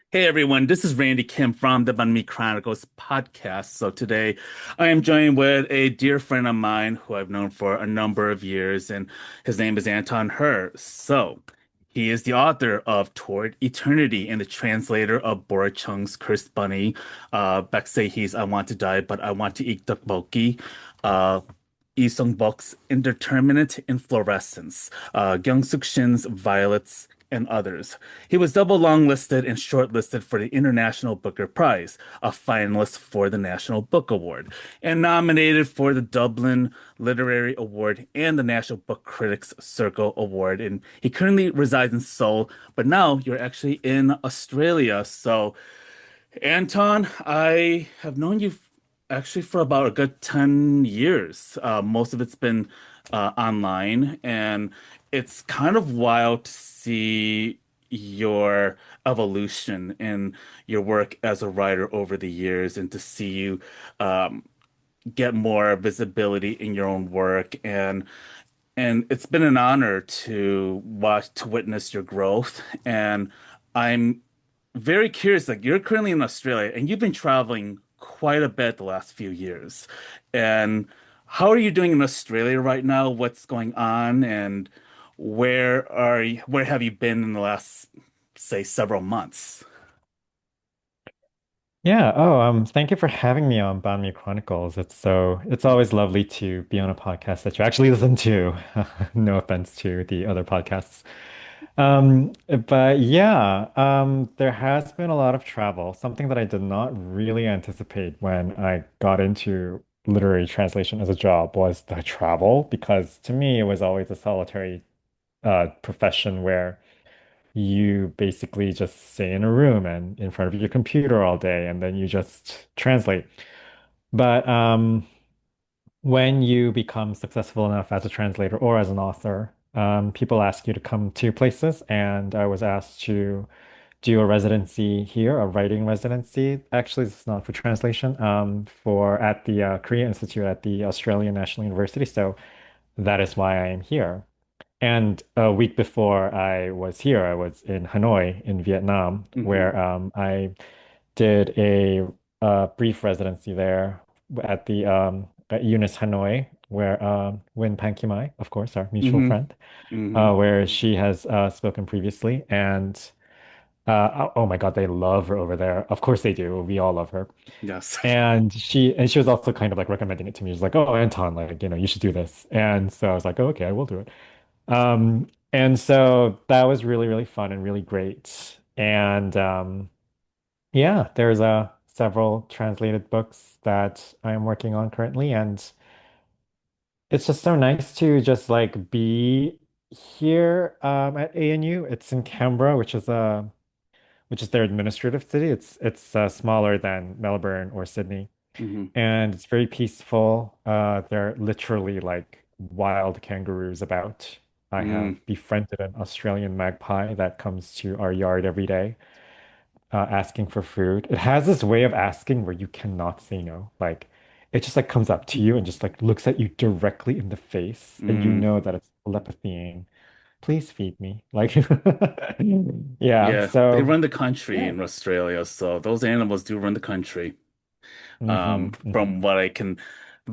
Hey everyone, this is Randy Kim from the Banh Mi Chronicles podcast. So today I am joined with a dear friend of mine who I've known for a number of years, and his name is Anton Hur. So he is the author of Toward Eternity and the translator of Bora Chung's Cursed Bunny. He's I Want to Die, but I Want to Eat Tteokbokki. Uh, Lee Sung-bok's Indeterminate Inflorescence, Kyung-suk Shin's Violets, and others. He was double longlisted and shortlisted for the International Booker Prize, a finalist for the National Book Award, and nominated for the Dublin Literary Award and the National Book Critics Circle Award. And he currently resides in Seoul, but now you're actually in Australia. So, Anton, I have known you actually for about a good 10 years. Most of it's been online, and it's kind of wild to see your evolution in your work as a writer over the years and to see you um, get more visibility in your own work. And it's been an honor to watch, to witness your growth. And I'm very curious, like you're currently in Australia and you've been traveling quite a bit the last few years. And how are you doing in Australia right now? What's going on? And where have you been in the last, say, several months? Yeah. Thank you for having me on Banh Mi Chronicles. It's always lovely to be on a podcast that you actually listen to. No offense to the other podcasts. But yeah, there has been a lot of travel, something that I did not really anticipate when I got into literary translation as a job was the travel, because to me it was always a solitary profession where you basically just stay in a room and in front of your computer all day and then you just translate. But when you become successful enough as a translator or as an author, people ask you to come to places, and I was asked to do a residency here, a writing residency. Actually, it's not for translation, for at the Korea Institute at the Australian National University. So that is why I am here. And a week before I was here, I was in Hanoi in Vietnam, Hmm. where I did a brief residency there at the at UNIS Hanoi, where Win Pan Ki-mai, of course, our mutual Hmm. friend, Hmm. where she has spoken previously. And oh my God, they love her over there. Of course they do. We all love her. Yes. And she was also kind of like recommending it to me. She's like, "Oh, Anton, like, you should do this." And so I was like, "Oh, okay, I will do it." And so that was really, really fun and really great. And yeah, there's several translated books that I am working on currently, and it's just so nice to just like be here at ANU. It's in Canberra, which is their administrative city. It's smaller than Melbourne or Sydney, Hmm. and it's very peaceful. There are literally like wild kangaroos about. I Mm. have befriended an Australian magpie that comes to our yard every day, asking for food. It has this way of asking where you cannot say no. Like it just like comes up to you and just like looks at you directly in the face, and you Mm. know that it's telepathying. Please feed me. Like, yeah. Yeah, they So run the country yeah. in Australia, so those animals do run the country. Hmm. From what I can,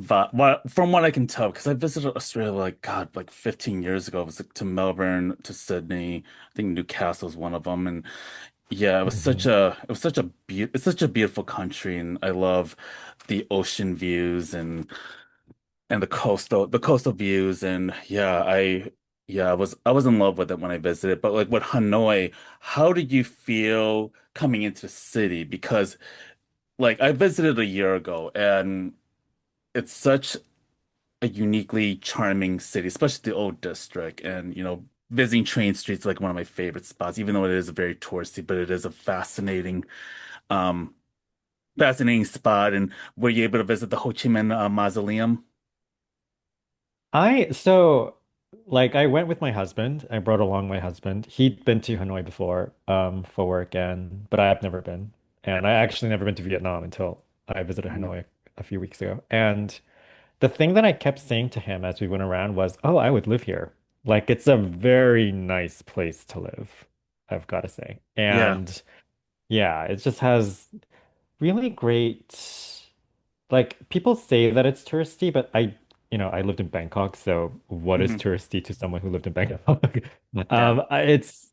from what I can tell, because I visited Australia like God, like 15 years ago. It was like, to Melbourne, to Sydney. I think Newcastle's one of them, and yeah, Hmm. it's such a beautiful country, and I love the ocean views and the coastal views, and yeah, I was in love with it when I visited. But like with Hanoi, how did you feel coming into the city? Because like I visited a year ago, and it's such a uniquely charming city, especially the old district. And visiting Train Street's like one of my favorite spots, even though it is very touristy, but it is a um, fascinating spot. And were you able to visit the Ho Chi Minh Mausoleum? I so like I went with my husband. I brought along my husband. He'd been to Hanoi before for work, and but I have never been. And I actually never been to Vietnam until I visited Mhm. Hanoi a few weeks ago. And the thing that I kept saying to him as we went around was, "Oh, I would live here. Like it's a very nice place to live, I've got to say." Yeah. Yeah, it just has really great. Like people say that it's touristy, but I lived in Bangkok, so what is Hmm. touristy to someone who lived in Bangkok? Yeah.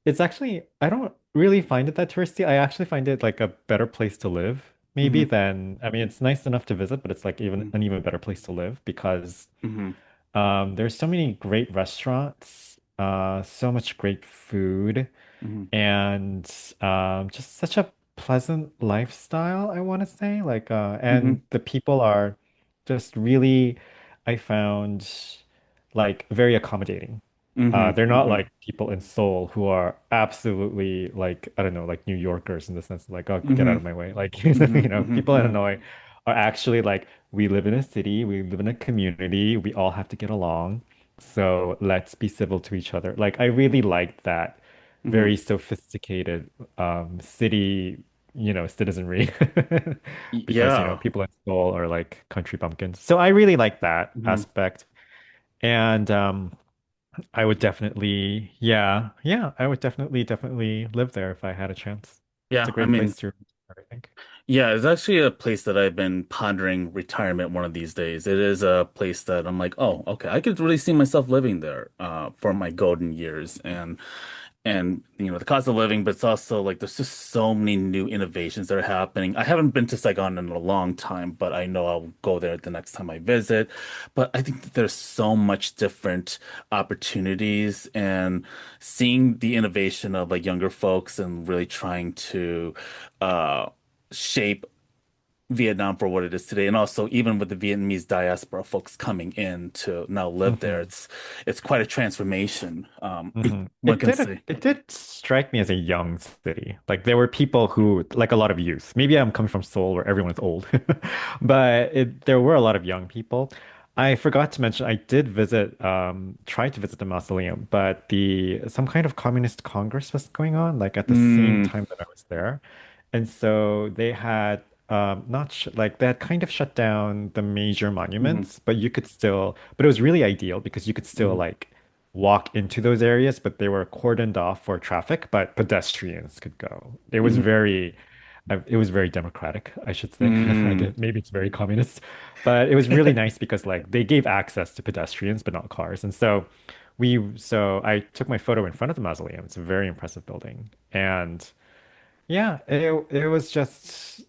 It's actually I don't really find it that touristy. I actually find it like a better place to live, maybe Hmm. than I mean, it's nice enough to visit, but it's like even an even better place to live because Hmm. there's so many great restaurants, so much great food Hmm. and just such a pleasant lifestyle, I want to say. Hmm. And the people are just really, I found, like very accommodating. Hmm. They're not Hmm. like people in Seoul who are absolutely like, I don't know, like New Yorkers in the sense of like, oh, get out Hmm. of my way. Like, Hmm. people in Hmm. Hanoi are actually like, we live in a city, we live in a community, we all have to get along. So let's be civil to each other. Like, I really liked that Hmm. very sophisticated city, citizenry because, Yeah. people in Seoul are like country bumpkins. So I really like that Hmm. aspect. And I would definitely, yeah, yeah, I would definitely live there if I had a chance. It's a Yeah. I great place mean, to, I think. yeah, it's actually a place that I've been pondering retirement one of these days. It is a place that I'm like, oh, okay, I could really see myself living there for my golden years. And the cost of living, but it's also like there's just so many new innovations that are happening. I haven't been to Saigon in a long time, but I know I'll go there the next time I visit. But I think that there's so much different opportunities and seeing the innovation of like younger folks and really trying to uh shape Vietnam for what it is today. And also even with the Vietnamese diaspora folks coming in to now live there, Hmm. it's quite a transformation. One It can did say. it did strike me as a young city. Like there were people who like a lot of youth. Maybe I'm coming from Seoul where everyone's old, but there were a lot of young people. I forgot to mention I did tried to visit the mausoleum, but the some kind of communist congress was going on like at the same Mm, time that I was there, and so they had not sh like they had kind of shut down the major mhm, monuments, but it was really ideal because you could still mhm, like walk into those areas, but they were cordoned off for traffic, but pedestrians could go. mhm, It was very democratic, I should say. I mm, guess maybe it's very communist, but it was really nice because like they gave access to pedestrians, but not cars. And so I took my photo in front of the mausoleum. It's a very impressive building. And yeah, it was just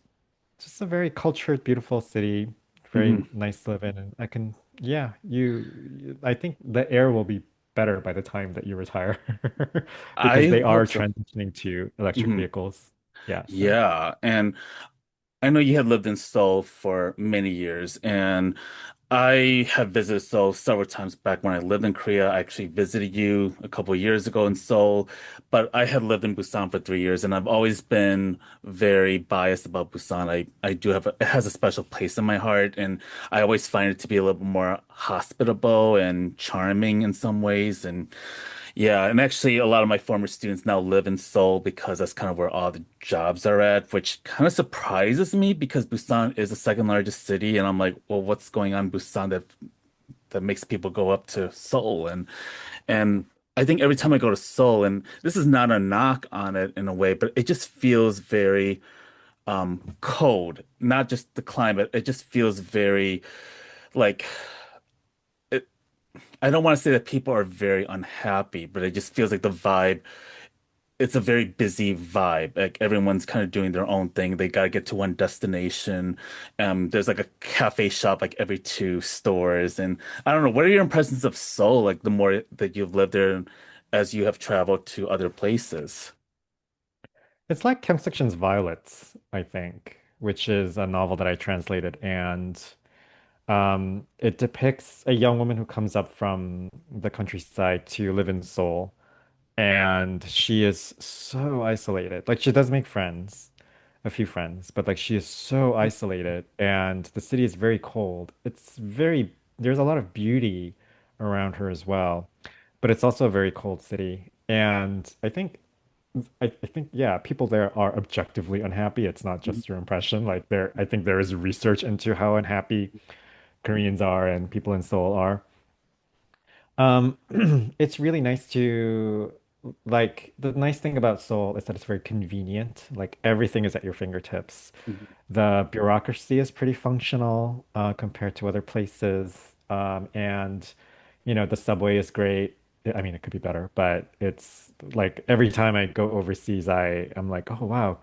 a very cultured, beautiful city, very mhm. nice to live in. And yeah, I think the air will be better by the time that you retire because I they are hope so. transitioning to electric Mhm. vehicles. Yeah, so. Yeah, and I know you had lived in Seoul for many years, and I have visited Seoul several times back when I lived in Korea. I actually visited you a couple of years ago in Seoul, but I had lived in Busan for 3 years, and I've always been very biased about Busan. I do have it has a special place in my heart, and I always find it to be a little bit more hospitable and charming in some ways. And yeah, and actually, a lot of my former students now live in Seoul because that's kind of where all the jobs are at, which kind of surprises me because Busan is the second largest city, and I'm like, well, what's going on in Busan that makes people go up to Seoul? And I think every time I go to Seoul, and this is not a knock on it in a way, but it just feels very cold. Not just the climate, it just feels very like it, I don't want to say that people are very unhappy, but it just feels like the vibe it's a very busy vibe. Like everyone's kind of doing their own thing. They gotta get to one destination. There's like a cafe shop like every two stores. And I don't know, what are your impressions of Seoul, like the more that you've lived there and as you have traveled to other places? It's like Kim Section's Violets, I think, which is a novel that I translated, and it depicts a young woman who comes up from the countryside to live in Seoul. And she is so isolated. Like she does make friends, a few friends, but like she is so isolated and the city is very cold. There's a lot of beauty around her as well, but it's also a very cold city. And I think yeah, people there are objectively unhappy. It's not Mhm. just your impression. I think there is research into how unhappy Koreans are and people in Seoul are. Um, it's really nice to like the nice thing about Seoul is that it's very convenient. Like everything is at your fingertips. Mhm. The bureaucracy is pretty functional compared to other places. And the subway is great. I mean, it could be better, but it's like every time I go overseas, I'm like, oh wow,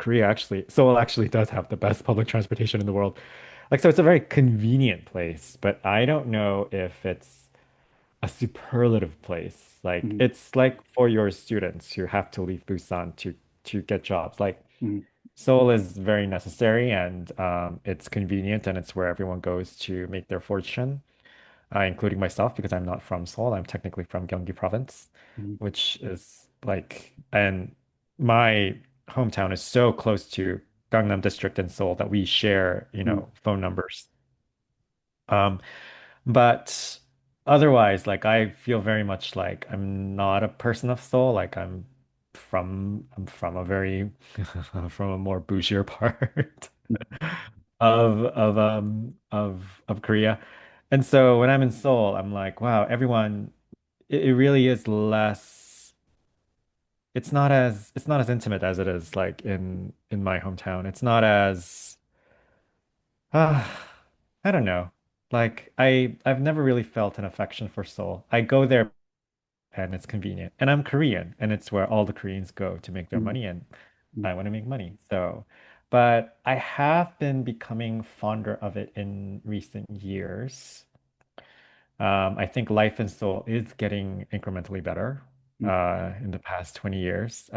Seoul actually does have the best public transportation in the world. Like, so it's a very convenient place, but I don't know if it's a superlative place. Like Mhm. it's like for your students who have to leave Busan to get jobs. Like Mhm. Seoul is very necessary and it's convenient and it's where everyone goes to make their fortune, including myself because I'm not from Seoul. I'm technically from Gyeonggi province, Mhm. which is like, and my hometown is so close to Gangnam District in Seoul that we share, Mhm. phone numbers. Um, but otherwise, like I feel very much like I'm not a person of Seoul. Like I'm from a very from a more bougier part of Korea. And so when I'm in Seoul, I'm like, wow, everyone, it really is less. It's not as intimate as it is like in my hometown. It's not as uh, I don't know. Like I've never really felt an affection for Seoul. I go there and it's convenient. And I'm Korean and it's where all the Koreans go to make their Mhm. money and Mhm. I want to make money. So, but I have been becoming fonder of it in recent years. I think life in Seoul is getting incrementally better Mhm. in the past 20 years.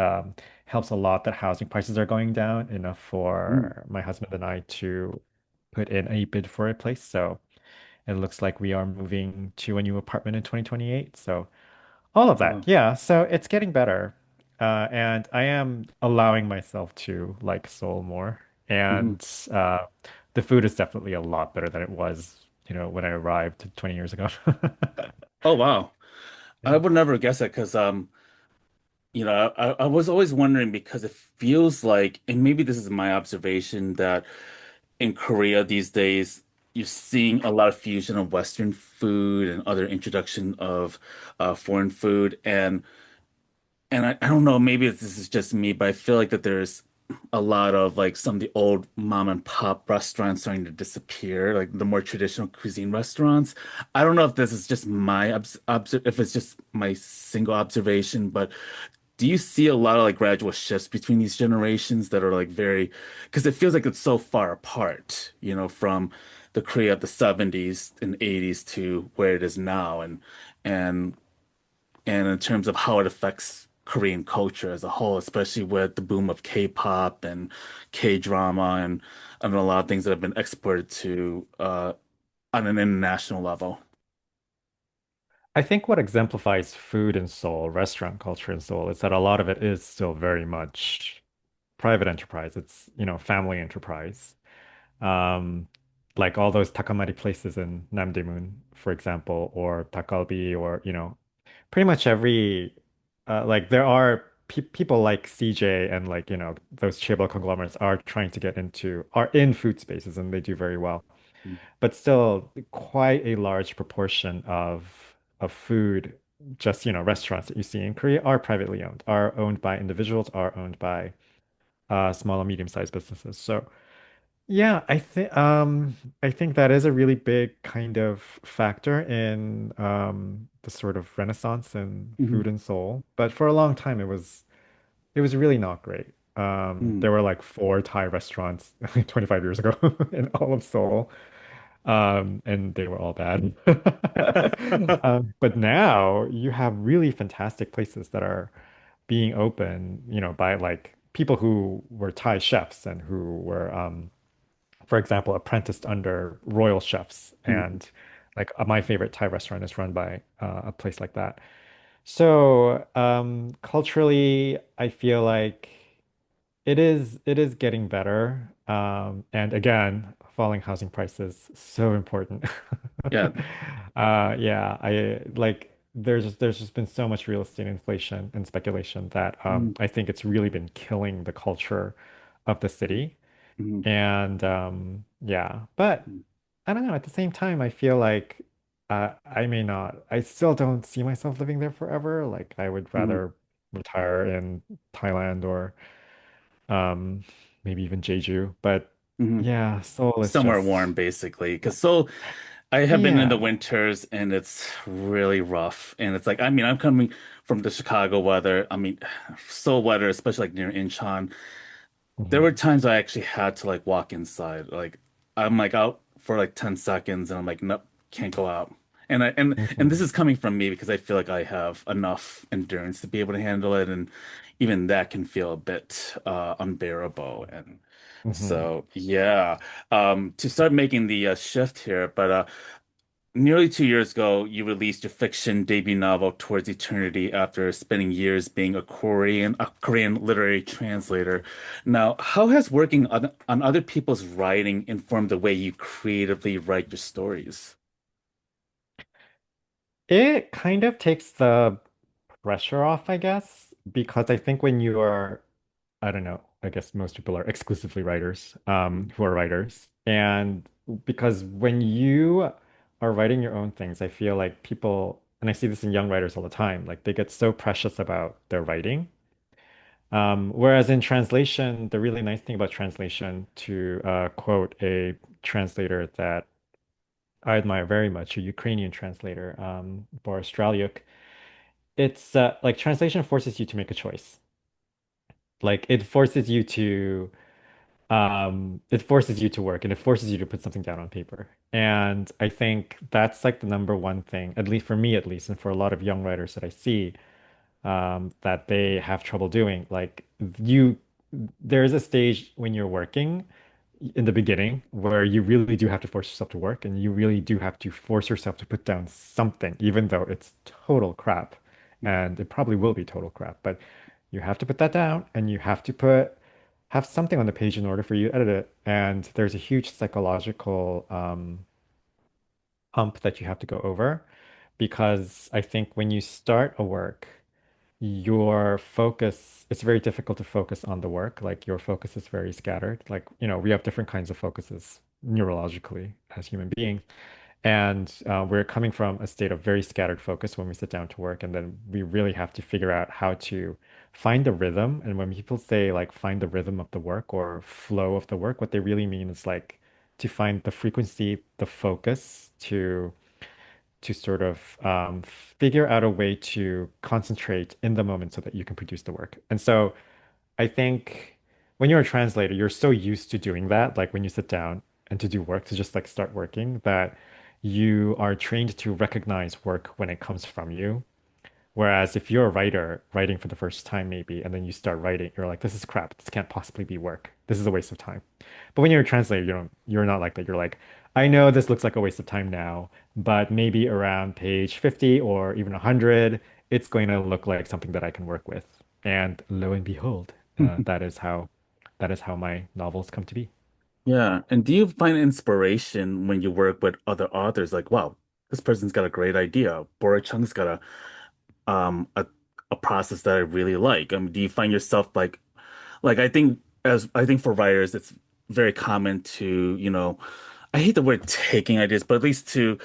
Helps a lot that housing prices are going down enough Mhm. for my husband and I to put in a bid for a place. So it looks like we are moving to a new apartment in 2028. So all of that. Wow. Yeah. So it's getting better. And I am allowing myself to like Seoul more. Mhm. And the food is definitely a lot better than it was, when I arrived 20 years ago. Oh wow. I Yeah. would never guess it because I was always wondering because it feels like, and maybe this is my observation, that in Korea these days you're seeing a lot of fusion of Western food and other introduction of foreign food, and I don't know, maybe this is just me, but I feel like that there's a lot of like some of the old mom and pop restaurants starting to disappear, like the more traditional cuisine restaurants. I don't know if this is just my if it's just my single observation, but do you see a lot of like gradual shifts between these generations that are like very, because it feels like it's so far apart, from the Korea of the 70s and 80s to where it is now, and and in terms of how it affects Korean culture as a whole, especially with the boom of K-pop and K-drama and a lot of things that have been exported to on an international level. I think what exemplifies food in Seoul, restaurant culture in Seoul, is that a lot of it is still very much private enterprise. It's, family enterprise. Um, like all those takamari places in Namdaemun, for example, or Takalbi, or pretty much every like there are pe people like CJ and like those chaebol conglomerates are in food spaces and they do very well. But still, quite a large proportion of food, just restaurants that you see in Korea are privately owned, are owned by individuals, are owned by small and medium-sized businesses. So. Yeah, I think that is a really big kind of factor in the sort of renaissance in Hmm. food and soul. But for a long time it was really not great. Hmm. There were like four Thai restaurants 25 years ago in all of Seoul. And they were all bad. But now you have really fantastic places that are being open, by like people who were Thai chefs and who were for example, apprenticed under royal chefs. And like my favorite Thai restaurant is run by a place like that. So culturally, I feel like it is getting better. And again, falling housing prices so important. Yeah. Yeah, I like there's just been so much real estate inflation and speculation that Mhm. I think it's really been killing the culture of the city. Mhm. And yeah, but I don't know. At the same time, I feel like I still don't see myself living there forever. Like I would Mhm. rather. retire in Thailand or um, maybe even Jeju. But Hmm. yeah, Seoul is Somewhere just warm, basically. Because Seoul, I have been in the yeah. winters and it's really rough. And it's like, I mean, I'm coming from the Chicago weather. I mean, Seoul weather, especially like near Incheon. There were Mhm, times I actually had to like walk inside. Like I'm like out for like 10 seconds and I'm like, nope, can't go out. And this mhm, is coming from me because I feel like I have enough endurance to be able to handle it. And even that can feel a bit unbearable. And mhm. so yeah. To start making the shift here, but nearly 2 years ago, you released your fiction debut novel, Towards Eternity, after spending years being a Korean literary translator. Now, how has working on other people's writing informed the way you creatively write your stories? It kind of takes the pressure off, I guess, because I think when you are, I don't know, I guess most people are exclusively writers, who are writers. And because when you are writing your own things, I feel like people, and I see this in young writers all the time, like they get so precious about their writing. Whereas in translation, the really nice thing about translation, to quote a translator that I admire very much, a Ukrainian translator, Bora, it's like translation forces you to make a choice. Like it forces you to work and it forces you to put something down on paper. And I think that's like the number one thing, at least for me at least, and for a lot of young writers that I see, that they have trouble doing. Like you, there's a stage when you're working in the beginning where you really do have to force yourself to work and you really do have to force yourself to put down something, even though it's total crap. And it probably will be total crap, but you have to put that down and you have to have something on the page in order for you to edit it. And there's a huge psychological hump that you have to go over because I think when you start a work, your focus, it's very difficult to focus on the work. Like your focus is very scattered. Like, we have different kinds of focuses neurologically as human beings. And we're coming from a state of very scattered focus when we sit down to work. And then we really have to figure out how to find the rhythm. And when people say like find the rhythm of the work or flow of the work, what they really mean is like to find the frequency, the focus to sort of figure out a way to concentrate in the moment so that you can produce the work. And so I think when you're a translator, you're so used to doing that, like when you sit down and to do work, to just like start working, that you are trained to recognize work when it comes from you. Whereas if you're a writer writing for the first time, maybe, and then you start writing, you're like, this is crap. This can't possibly be work. This is a waste of time. But when you're a translator, you're not like that. You're like, I know this looks like a waste of time now, but maybe around page 50 or even 100, it's going to look like something that I can work with. And lo and behold, that is how my novels come to be. Yeah. And do you find inspiration when you work with other authors? Like, wow, this person's got a great idea. Bora Chung's got a process that I really like. Do you find yourself like I think for writers it's very common to, I hate the word taking ideas, but at least to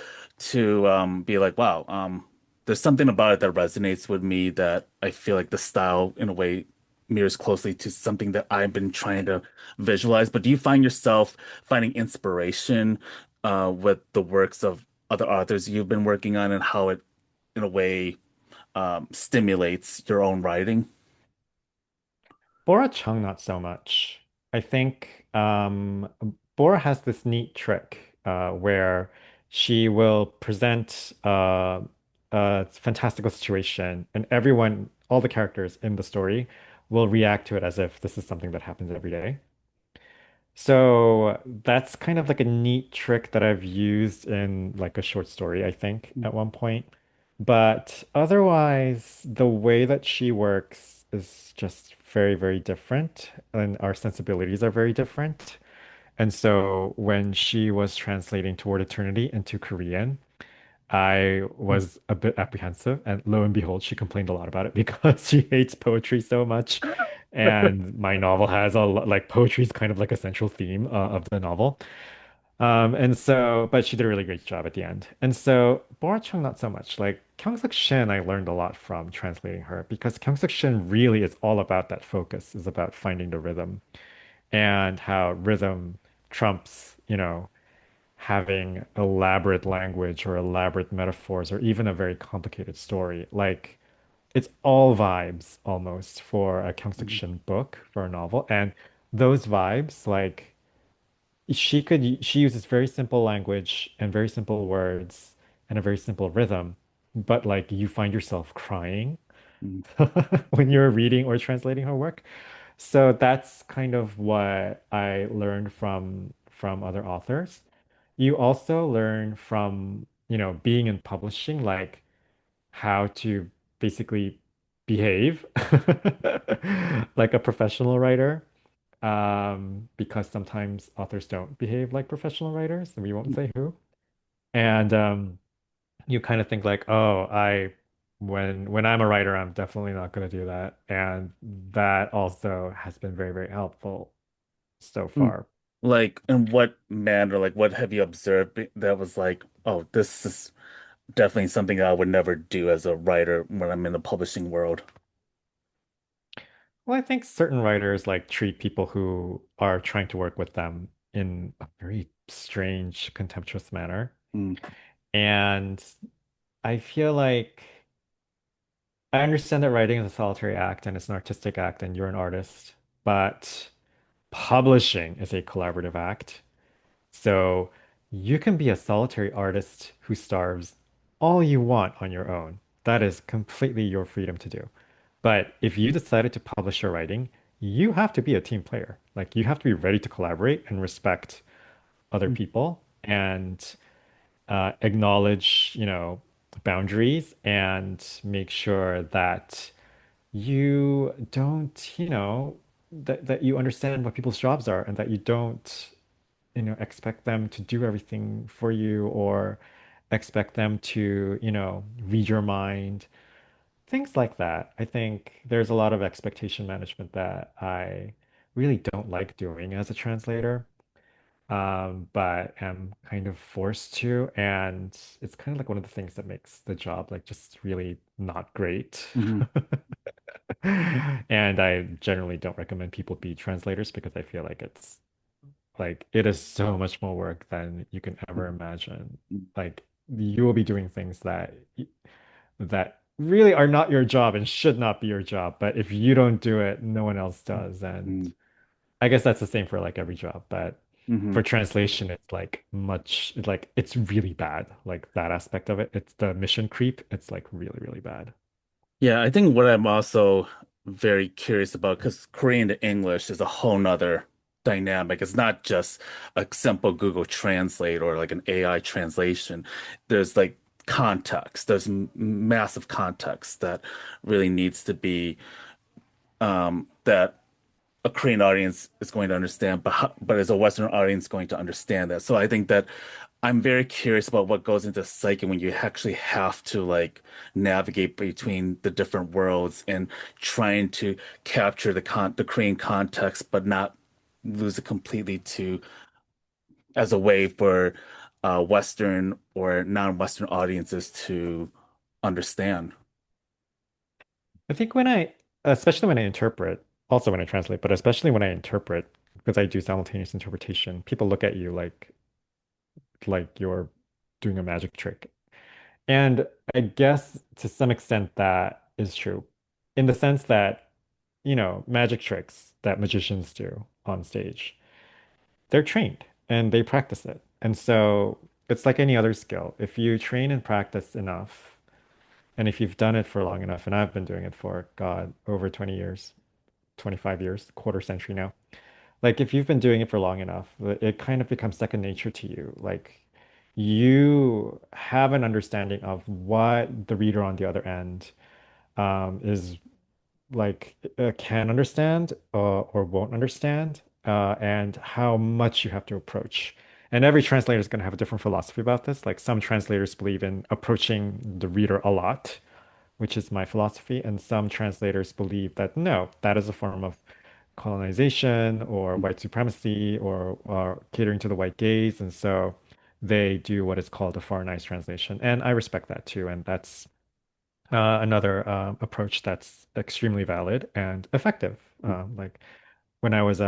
be like, wow, there's something about it that resonates with me that I feel like the style in a way mirrors closely to something that I've been trying to visualize. But do you find yourself finding inspiration with the works of other authors you've been working on and how it in a way stimulates your own writing? Bora Chung, not so much. I think Bora has this neat trick where she will present a fantastical situation, and everyone, all the characters in the story, will react to it as if this is something that happens every day. So that's kind of like a neat trick that I've used in like a short story, I think, at one point. But otherwise, the way that she works is just very, very different, and our sensibilities are very different. And so when she was translating Toward Eternity into Korean, I was a bit apprehensive, and lo and behold, she complained a lot about it because she hates poetry so much. And my novel has like poetry is kind of like a central theme of the novel. But she did a really great job at the end. And so Bora Chung, not so much. Like Shin, I learned a lot from translating her because Shin really is all about that focus, is about finding the rhythm and how rhythm trumps, having elaborate language or elaborate metaphors or even a very complicated story. Like it's all vibes almost for a Mhm. Shin book, for a novel. And those vibes, like she uses very simple language and very simple words and a very simple rhythm, but like you find yourself crying Mhm. when you're reading or translating her work. So that's kind of what I learned from other authors. You also learn from, being in publishing, like how to basically behave like a professional writer. Because sometimes authors don't behave like professional writers, and we won't say who. And you kind of think like, oh, when I'm a writer, I'm definitely not going to do that. And that also has been very, very helpful so Mm. far. Like, in what manner, like, what have you observed that was like, oh, this is definitely something I would never do as a writer when I'm in the publishing world? Well, I think certain writers like treat people who are trying to work with them in a very strange, contemptuous manner. Mm. And I feel like I understand that writing is a solitary act and it's an artistic act and you're an artist, but publishing is a collaborative act. So you can be a solitary artist who starves all you want on your own. That is completely your freedom to do. But if you decided to publish your writing, you have to be a team player. Like you have to be ready to collaborate and respect other people and acknowledge, boundaries and make sure that you don't, that you understand what people's jobs are and that you don't, expect them to do everything for you or expect them to, read your mind, things like that. I think there's a lot of expectation management that I really don't like doing as a translator, but am kind of forced to. And it's kind of like one of the things that makes the job like just really not great. Hmm. And I generally don't recommend people be translators because I feel like it is so much more work than you can ever imagine. Like you will be doing things that really are not your job and should not be your job. But if you don't do it, no one else does. And Hmm. I guess that's the same for like every job. But Hmm. for translation, it's like it's really bad. Like that aspect of it. It's the mission creep. It's like really, really bad. Yeah, I think what I'm also very curious about, because Korean to English is a whole nother dynamic. It's not just a simple Google Translate or like an AI translation. There's like context. There's massive context that really needs to be that a Korean audience is going to understand, but is a Western audience going to understand that? So I think that I'm very curious about what goes into psyche when you actually have to like navigate between the different worlds and trying to capture the Korean context, but not lose it completely to as a way for Western or non-Western audiences to understand. I think especially when I interpret, also when I translate, but especially when I interpret, because I do simultaneous interpretation, people look at you like you're doing a magic trick. And I guess to some extent that is true in the sense that, magic tricks that magicians do on stage, they're trained and they practice it. And so it's like any other skill. If you train and practice enough, and if you've done it for long enough, and I've been doing it for, God, over 20 years, 25 years, quarter century now. Like if you've been doing it for long enough, it kind of becomes second nature to you. Like you have an understanding of what the reader on the other end is like can understand or won't understand, and how much you have to approach. And every translator is going to have a different philosophy about this. Like some translators believe in approaching the reader a lot, which is my philosophy, and some translators believe that no, that is a form of colonization or white supremacy or catering to the white gaze. And so they do what is called a foreignized translation. And I respect that too. And that's another approach that's extremely valid and effective. Like when I was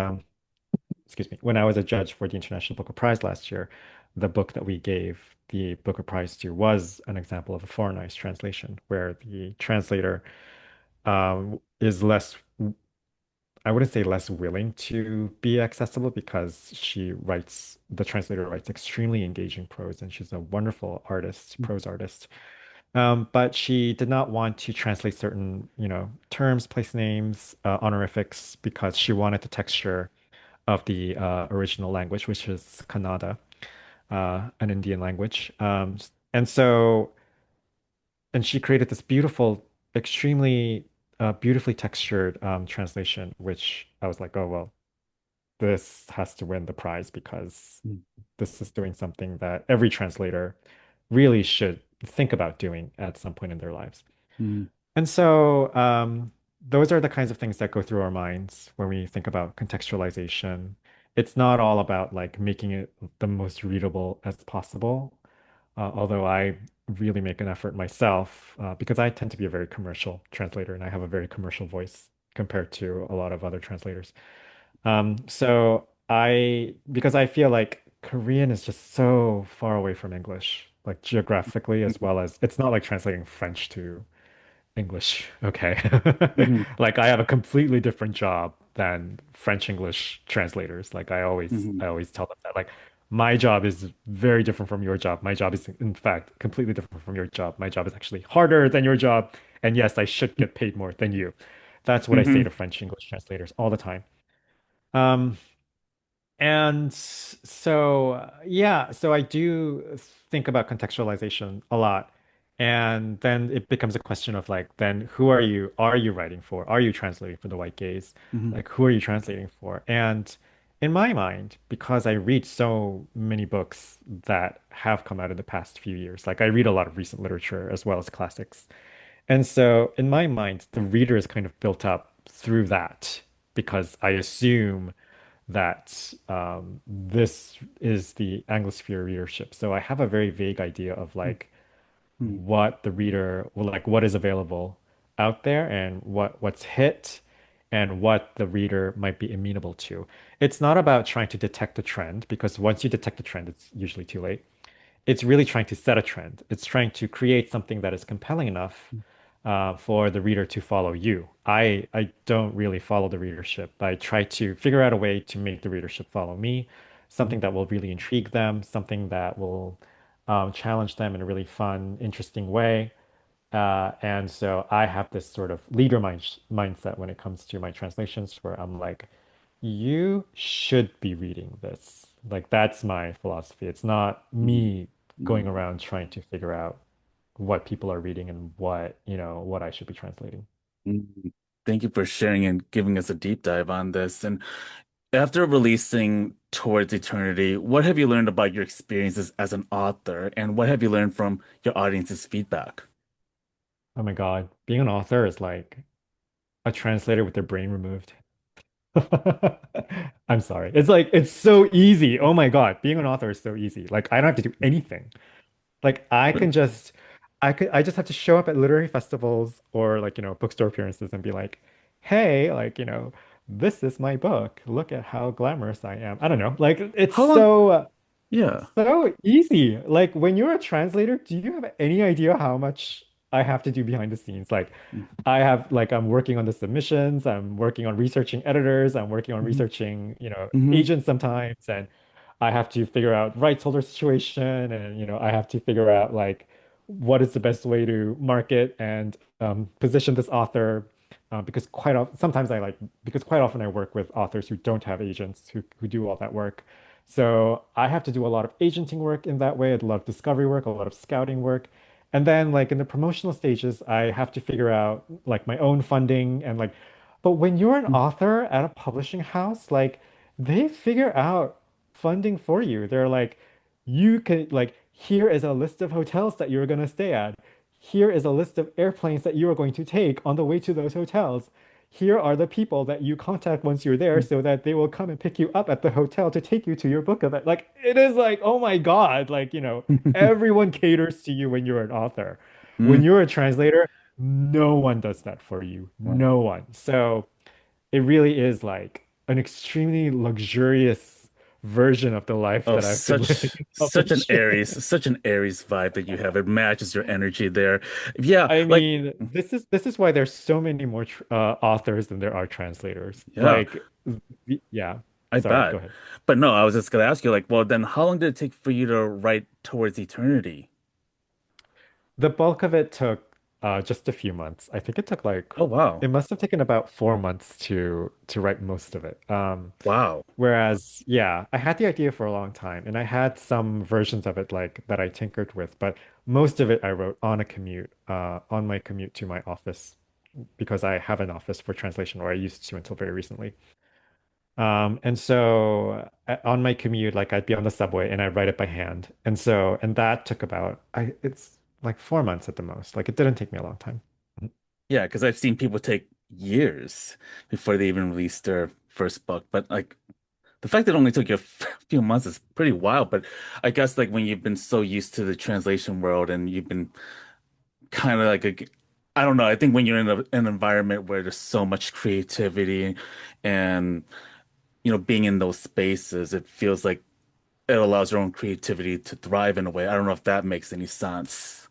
excuse me, when I was a judge for the International Booker Prize last year, the book that we gave the Booker Prize to was an example of a foreignized translation where the translator is less, I wouldn't say less willing to be accessible because the translator writes extremely engaging prose and she's a wonderful artist, prose artist. But she did not want to translate certain, terms, place names, honorifics because she wanted the texture of the original language, which is Kannada, an Indian language. And she created this beautiful, extremely beautifully textured translation, which I was like, oh, well, this has to win the prize because this is doing something that every translator really should think about doing at some point in their lives. And so those are the kinds of things that go through our minds when we think about contextualization. It's not all about like making it the most readable as possible, although I really make an effort myself because I tend to be a very commercial translator and I have a very commercial voice compared to a lot of other translators. Because I feel like Korean is just so far away from English, like geographically, as well as it's not like translating French to English. Okay. Like I have a completely different job than French English translators. Like I always tell them that like my job is very different from your job. My job is in fact completely different from your job. My job is actually harder than your job. And yes, I should get paid more than you. That's what I say to French English translators all the time. Um, and so, yeah, so I do think about contextualization a lot. And then it becomes a question of like, then who are you writing for? Are you translating for the white gaze? Like, who are you translating for? And in my mind, because I read so many books that have come out in the past few years, like I read a lot of recent literature as well as classics. And so in my mind, the reader is kind of built up through that because I assume that this is the Anglosphere readership. So I have a very vague idea of like what the reader, well, like what is available out there and what's hit and what the reader might be amenable to. It's not about trying to detect a trend because once you detect a trend, it's usually too late. It's really trying to set a trend. It's trying to create something that is compelling enough for the reader to follow you. I don't really follow the readership. I try to figure out a way to make the readership follow me, something that will really intrigue them, something that will challenge them in a really fun, interesting way. And so I have this sort of mindset when it comes to my translations, where I'm like, you should be reading this. Like that's my philosophy. It's not me going around trying to figure out what people are reading and what I should be translating. Thank you for sharing and giving us a deep dive on this. And after releasing Towards Eternity, what have you learned about your experiences as an author, and what have you learned from your audience's feedback? Oh my God, being an author is like a translator with their brain removed. I'm sorry. It's like it's so easy. Oh my God, being an author is so easy. Like I don't have to do anything. Like I just have to show up at literary festivals or like, bookstore appearances and be like, hey, like, this is my book. Look at how glamorous I am. I don't know. Like How long? it's Yeah. so easy. Like when you're a translator, do you have any idea how much I have to do behind the scenes? Like I'm working on the submissions, I'm working on researching editors, I'm working on Hmm. researching, Hmm. agents sometimes, and I have to figure out rights holder situation and I have to figure out like what is the best way to market and position this author because quite often sometimes I like because quite often I work with authors who don't have agents who do all that work. So I have to do a lot of agenting work in that way, a lot of discovery work, a lot of scouting work. And then like in the promotional stages, I have to figure out like my own funding and like, but when you're an author at a publishing house, like they figure out funding for you. They're like, you could like, here is a list of hotels that you're gonna stay at. Here is a list of airplanes that you are going to take on the way to those hotels. here are the people that you contact once you're there so that they will come and pick you up at the hotel to take you to your book event. Like it is like, oh my God, like, everyone caters to you when you're an author. When Mm. you're a translator, no one does that for you. Wow. No one. So it really is like an extremely luxurious version of the life Oh, that I've been living in publishing. Such an Aries vibe that you have. It matches your energy there. Yeah, I like mean, this is why there's so many more tr authors than there are translators. yeah, Like, yeah. I Sorry, go bet. ahead. But no, I was just gonna ask you, like, well, then how long did it take for you to write Towards Eternity? The bulk of it took just a few months. I think it took like Oh wow. it must have taken about 4 months to write most of it. Wow. Whereas, yeah, I had the idea for a long time, and I had some versions of it like that I tinkered with, but most of it I wrote on a commute, on my commute to my office because I have an office for translation, or I used to until very recently. And so on my commute, like I'd be on the subway and I'd write it by hand. And that took about, it's like 4 months at the most. Like it didn't take me a long time. Yeah, because I've seen people take years before they even release their first book. But like the fact that it only took you a few months is pretty wild. But I guess like when you've been so used to the translation world and you've been kind of like I don't know. I think when you're in an environment where there's so much creativity and being in those spaces, it feels like it allows your own creativity to thrive in a way. I don't know if that makes any sense.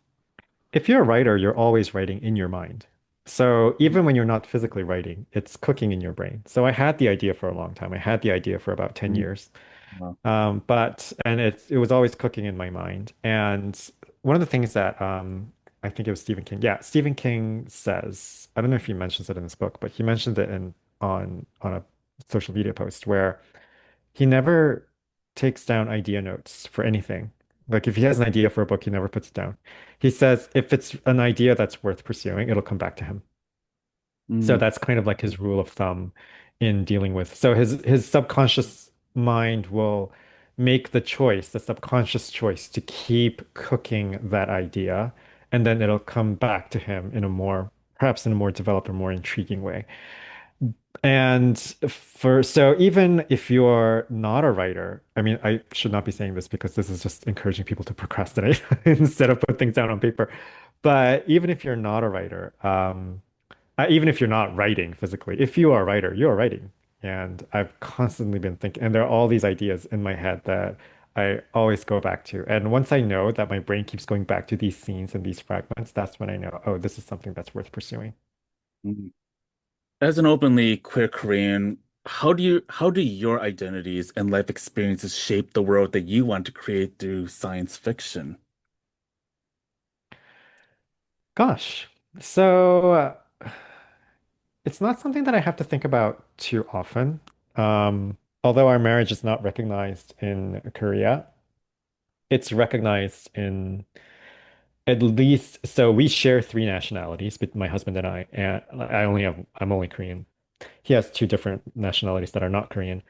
If you're a writer, you're always writing in your mind. So even when you're not physically writing, it's cooking in your brain. So I had the idea for a long time. I had the idea for about 10 Mhm. years. Wow. And it was always cooking in my mind. And one of the things that I think it was Stephen King. Yeah, Stephen King says, I don't know if he mentions it in his book, but he mentioned it in on a social media post where he never takes down idea notes for anything. Like if he has an idea for a book, he never puts it down. He says if it's an idea that's worth pursuing, it'll come back to him. So Mm. that's kind of like his rule of thumb in dealing with. So his subconscious mind will make the choice, the subconscious choice to keep cooking that idea, and then it'll come back to him in a more, perhaps in a more developed or more intriguing way. And so even if you're not a writer, I mean, I should not be saying this because this is just encouraging people to procrastinate instead of put things down on paper. But even if you're not a writer, even if you're not writing physically, if you are a writer, you're writing. And I've constantly been thinking, and there are all these ideas in my head that I always go back to. And once I know that my brain keeps going back to these scenes and these fragments, that's when I know, oh, this is something that's worth pursuing. Mm. As an openly queer Korean, how do your identities and life experiences shape the world that you want to create through science fiction? Gosh, so it's not something that I have to think about too often. Although our marriage is not recognized in Korea, it's recognized in at least, so we share three nationalities, but my husband and I, and I'm only Korean. He has two different nationalities that are not Korean.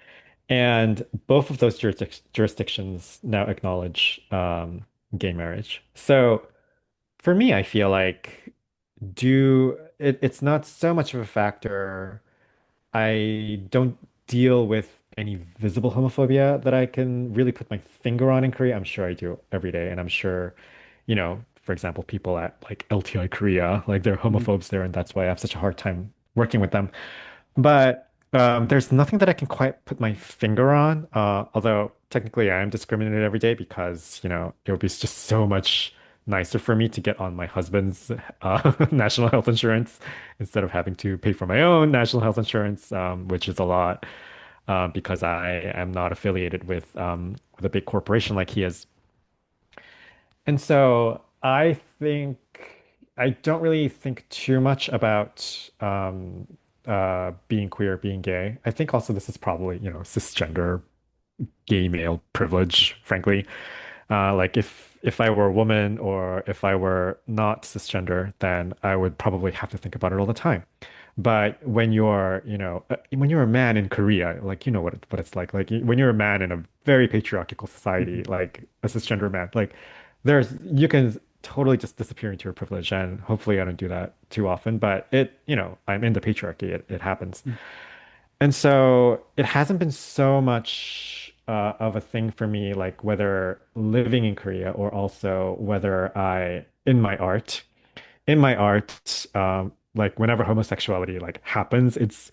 And both of those jurisdictions now acknowledge gay marriage. So for me, I feel like it's not so much of a factor. I don't deal with any visible homophobia that I can really put my finger on in Korea. I'm sure I do every day, and I'm sure, for example, people at like LTI Korea, like they're Mhm. homophobes there, and that's why I have such a hard time working with them. But there's nothing that I can quite put my finger on. Although technically I am discriminated every day because, it would be just so much nicer for me to get on my husband's national health insurance instead of having to pay for my own national health insurance, which is a lot because I am not affiliated with a big corporation like he is. And so I think I don't really think too much about being queer, being gay. I think also this is probably, cisgender gay male privilege, frankly. Like if I were a woman or if I were not cisgender, then I would probably have to think about it all the time. But when you're a man in Korea, like you know what it's like when you're a man in a very patriarchal society, like a cisgender man, like you can totally just disappear into your privilege. And hopefully I don't do that too often, but I'm in the patriarchy. It happens. And so it hasn't been so much of a thing for me, like whether living in Korea or also whether in my art, like whenever homosexuality like happens, it's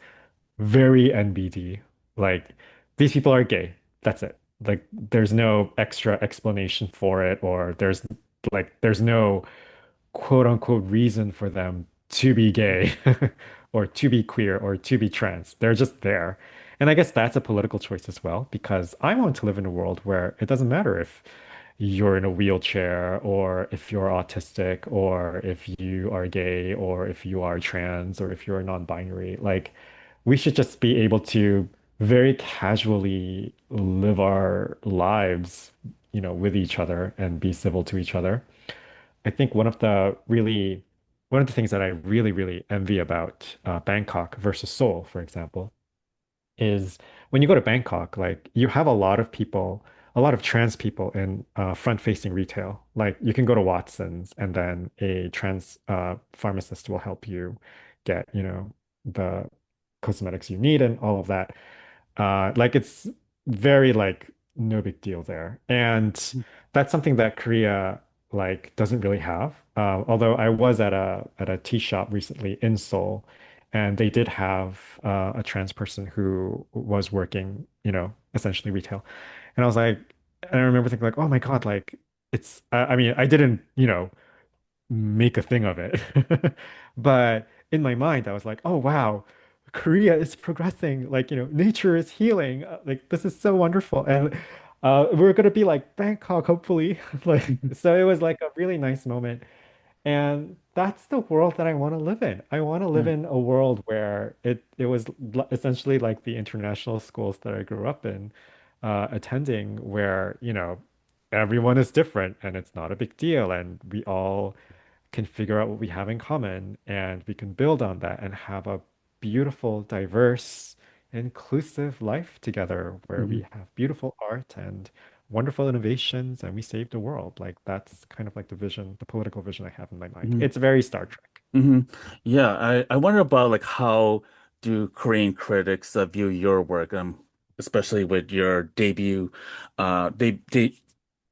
very NBD. Like these people are gay. That's it. Like there's no extra explanation for it, or there's no quote unquote reason for them to be gay or to be queer or to be trans. They're just there. And I guess that's a political choice as well, because I want to live in a world where it doesn't matter if you're in a wheelchair or if you're autistic or if you are gay or if you are trans or if you're non-binary. Like we should just be able to very casually live our lives, with each other and be civil to each other. I think one of the things that I really, really envy about Bangkok versus Seoul, for example, is when you go to Bangkok, like you have a lot of trans people in front-facing retail. Like you can go to Watson's and then a trans pharmacist will help you get, the cosmetics you need and all of that. Like it's very like no big deal there. And that's something that Korea like doesn't really have. Although I was at a tea shop recently in Seoul, and they did have a trans person who was working, essentially retail. And I was like, and I remember thinking like, oh my God, like I mean, I didn't, make a thing of it. But in my mind, I was like, oh wow, Korea is progressing. Like, nature is healing. Like, this is so wonderful. And we're gonna be like Bangkok, hopefully. Like, so it was like a really nice moment. And that's the world that I want to live in. I want to live Yeah. in a world where it was essentially like the international schools that I grew up in, attending, where, everyone is different and it's not a big deal, and we all can figure out what we have in common and we can build on that and have a beautiful, diverse, inclusive life together where we Mhm. have beautiful art and wonderful innovations and we save the world. Like that's kind of like the political vision I have in my mind. Mhm. It's very Star Trek. Hmm. Yeah, I wonder about like how do Korean critics view your work, especially with your debut, de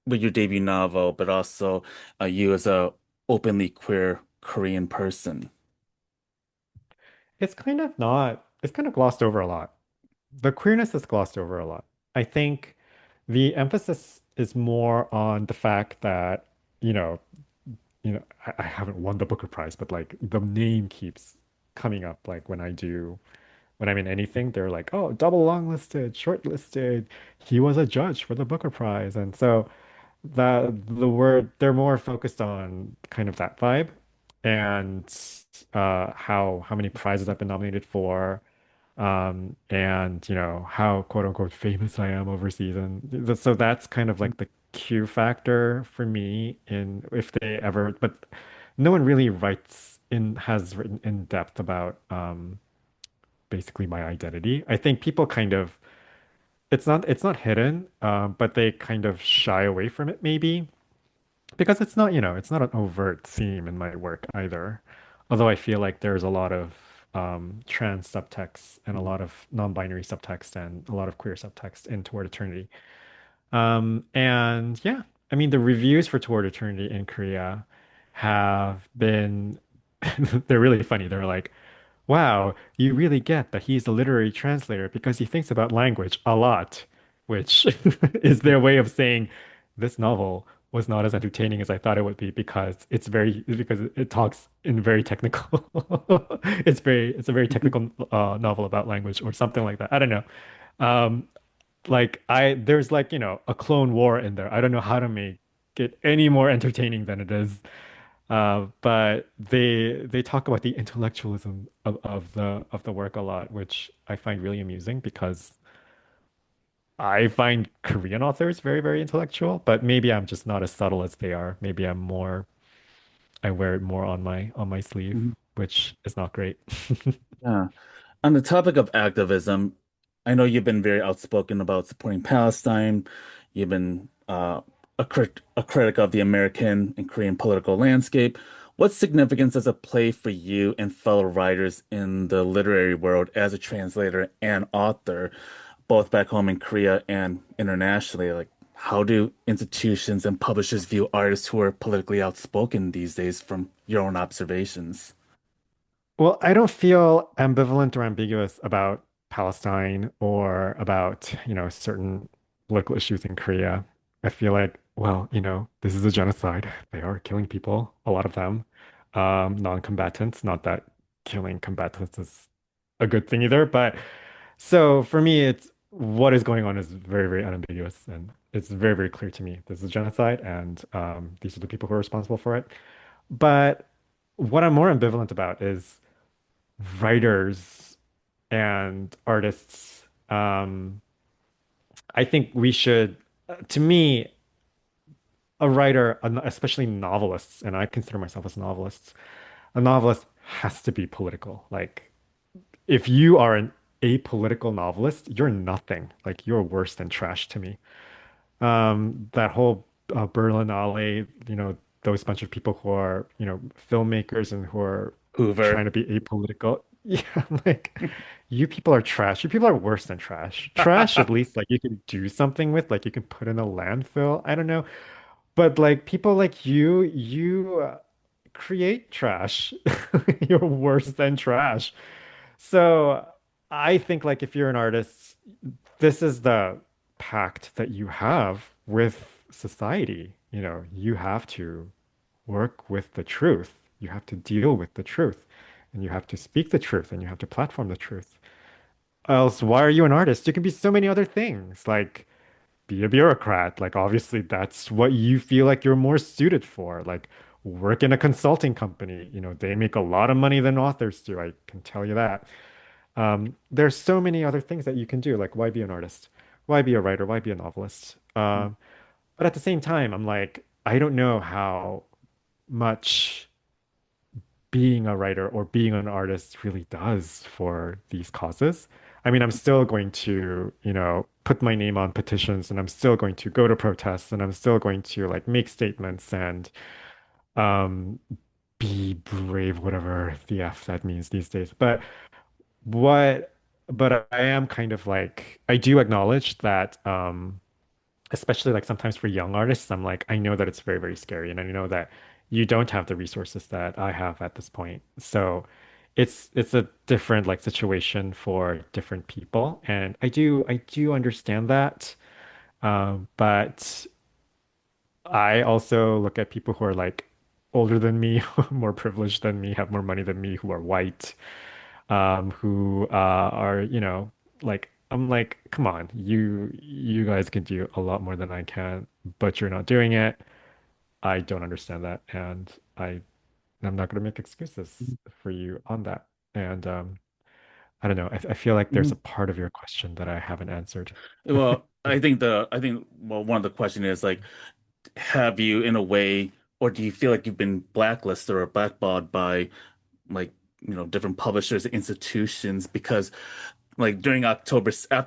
with your debut novel, but also you as a openly queer Korean person. It's kind of glossed over a lot. The queerness is glossed over a lot. I think the emphasis is more on the fact that, you know, I haven't won the Booker Prize, but like the name keeps coming up. Like when I'm in anything, they're like, oh, double longlisted, shortlisted. He was a judge for the Booker Prize. And so they're more focused on kind of that vibe and how many prizes I've been nominated for, and how quote unquote famous I am overseas, and so that's kind of like the Q factor for me in if they ever, but no one really has written in depth about basically my identity. I think people kind of it's not hidden, but they kind of shy away from it maybe because it's not an overt theme in my work either. Although I feel like there's a lot of trans subtext and a lot of non-binary subtext and a lot of queer subtext in Toward Eternity. And yeah, I mean, the reviews for Toward Eternity in Korea have been, they're really funny. They're like, wow, you really get that he's a literary translator because he thinks about language a lot, which is their way of saying this novel was not as entertaining as I thought it would be because it talks in very technical. It's a very technical novel about language or something like that. I don't know. Um, there's like, a clone war in there. I don't know how to make it any more entertaining than it is. But they talk about the intellectualism of the work a lot, which I find really amusing because I find Korean authors very, very intellectual, but maybe I'm just not as subtle as they are. Maybe I wear it more on my sleeve, Mhm. which is not great. Yeah. On the topic of activism, I know you've been very outspoken about supporting Palestine. You've been a critic of the American and Korean political landscape. What significance does it play for you and fellow writers in the literary world as a translator and author, both back home in Korea and internationally? Like, how do institutions and publishers view artists who are politically outspoken these days from your own observations? Well, I don't feel ambivalent or ambiguous about Palestine or about, certain political issues in Korea. I feel like, well, this is a genocide. They are killing people, a lot of them, non-combatants. Not that killing combatants is a good thing either, but so for me, it's what is going on is very, very unambiguous, and it's very, very clear to me. This is genocide, and these are the people who are responsible for it. But what I'm more ambivalent about is writers and artists. I think we should, to me, a writer, especially novelists, and I consider myself as novelists, a novelist has to be political. Like, if you are an apolitical novelist, you're nothing. Like, you're worse than trash to me. That whole Berlinale, those bunch of people who are, filmmakers and who are trying Hoover. to be apolitical. Yeah, like you people are trash. You people are worse than trash. Trash, at least like you can do something with, like you can put in a landfill. I don't know. But like people like you create trash. You're worse than trash. So I think like if you're an artist, this is the pact that you have with society. You have to work with the truth. You have to deal with the truth, and you have to speak the truth, and you have to platform the truth. Else, why are you an artist? You can be so many other things, like be a bureaucrat. Like obviously that's what you feel like you're more suited for. Like work in a consulting company. They make a lot of money than authors do. I can tell you that. There's so many other things that you can do. Like, why be an artist? Why be a writer? Why be a novelist? But at the same time, I'm like, I don't know how much being a writer or being an artist really does for these causes. I mean, I'm still going to, put my name on petitions and I'm still going to go to protests and I'm still going to like make statements and um, be brave, whatever the F that means these days. What, but I am kind of like, I do acknowledge that, especially like sometimes for young artists, I'm like, I know that it's very, very scary. And I know that you don't have the resources that I have at this point. So it's a different like situation for different people. And I do understand that. But I also look at people who are like older than me, more privileged than me, have more money than me, who are white, who are, like I'm like, come on, you guys can do a lot more than I can, but you're not doing it. I don't understand that, and I'm not going to make excuses for you on that. And I don't know. I feel like there's a part of your question that I haven't answered. Well, I think well one of the question is like, have you in a way, or do you feel like you've been blacklisted or blackballed by like different publishers and institutions because like during after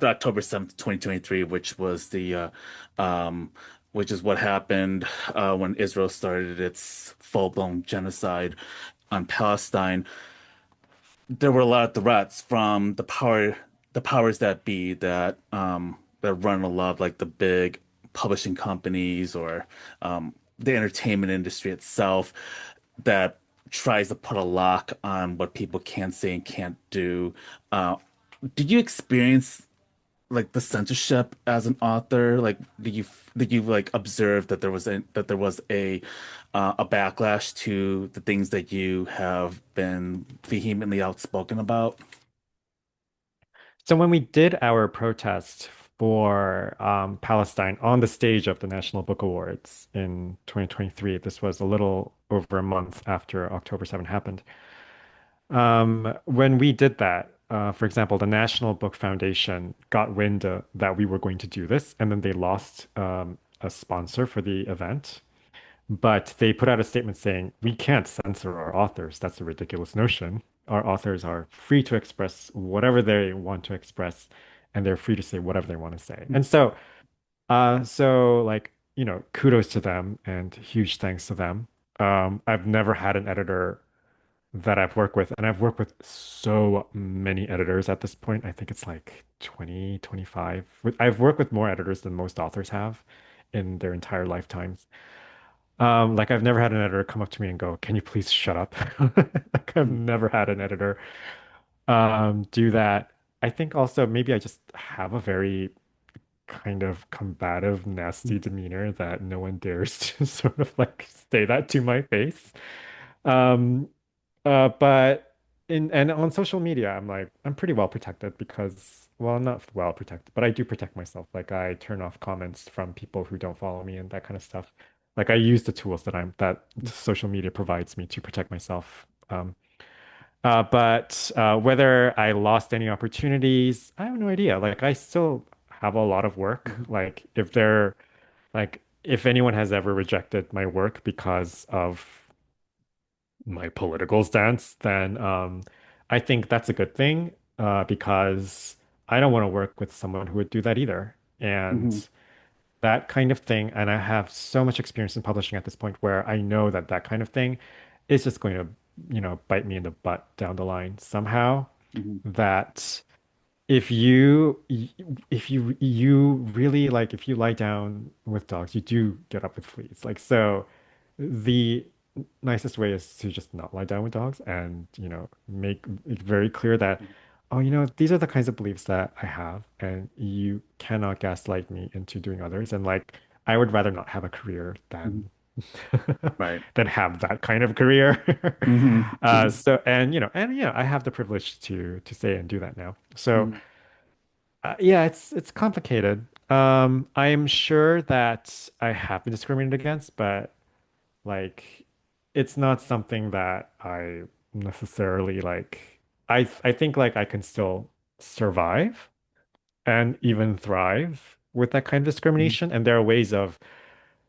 October 7th, 2023, which was the um which is what happened when Israel started its full-blown genocide on Palestine, there were a lot of threats from the powers that be that run a lot of like the big publishing companies or the entertainment industry itself that tries to put a lock on what people can say and can't do. Uh, did you experience like the censorship as an author? Like, did you like observe that there was a backlash to the things that you have been vehemently outspoken about? So when we did our protest for Palestine on the stage of the National Book Awards in 2023, this was a little over a month after October 7 happened. When we did that, for example, the National Book Foundation got wind that we were going to do this, and then they lost a sponsor for the event. But they put out a statement saying, we can't censor our authors. That's a ridiculous notion. Our authors are free to express whatever they want to express, and they're free to say whatever they want to say. And so like kudos to them and huge thanks to them. I've never had an editor that I've worked with, and I've worked with so many editors at this point. I think it's like 20, 25. I've worked with more editors than most authors have in their entire lifetimes. Like I've never had an editor come up to me and go, "Can you please shut up?" Like I've never had an editor do that. I think also maybe I just have a very kind of combative, nasty demeanor that no one dares to sort of like say that to my face. Um, but in and on social media, I'm pretty well protected because, well, not well protected, but I do protect myself. Like I turn off comments from people who don't follow me and that kind of stuff. Like I use the tools that social media provides me to protect myself. But whether I lost any opportunities, I have no idea. Like I still have a lot of work. If anyone has ever rejected my work because of my political stance, then I think that's a good thing because I don't want to work with someone who would do that either. And Mhm. that kind of thing, and I have so much experience in publishing at this point where I know that that kind of thing is just going to, bite me in the butt down the line somehow. Mhm. That if you if you really like if you lie down with dogs, you do get up with fleas. Like so the nicest way is to just not lie down with dogs and, make it very clear that, oh, these are the kinds of beliefs that I have, and you cannot gaslight me into doing others. And like I would rather not have a career Mhm. than Right. than have that kind of career. Mhm. I have the privilege to say and do that now. So Mhm. yeah, it's complicated. I am sure that I have been discriminated against, but like it's not something that I necessarily like. I think like I can still survive and even thrive with that kind of Mhm. discrimination. And there are ways of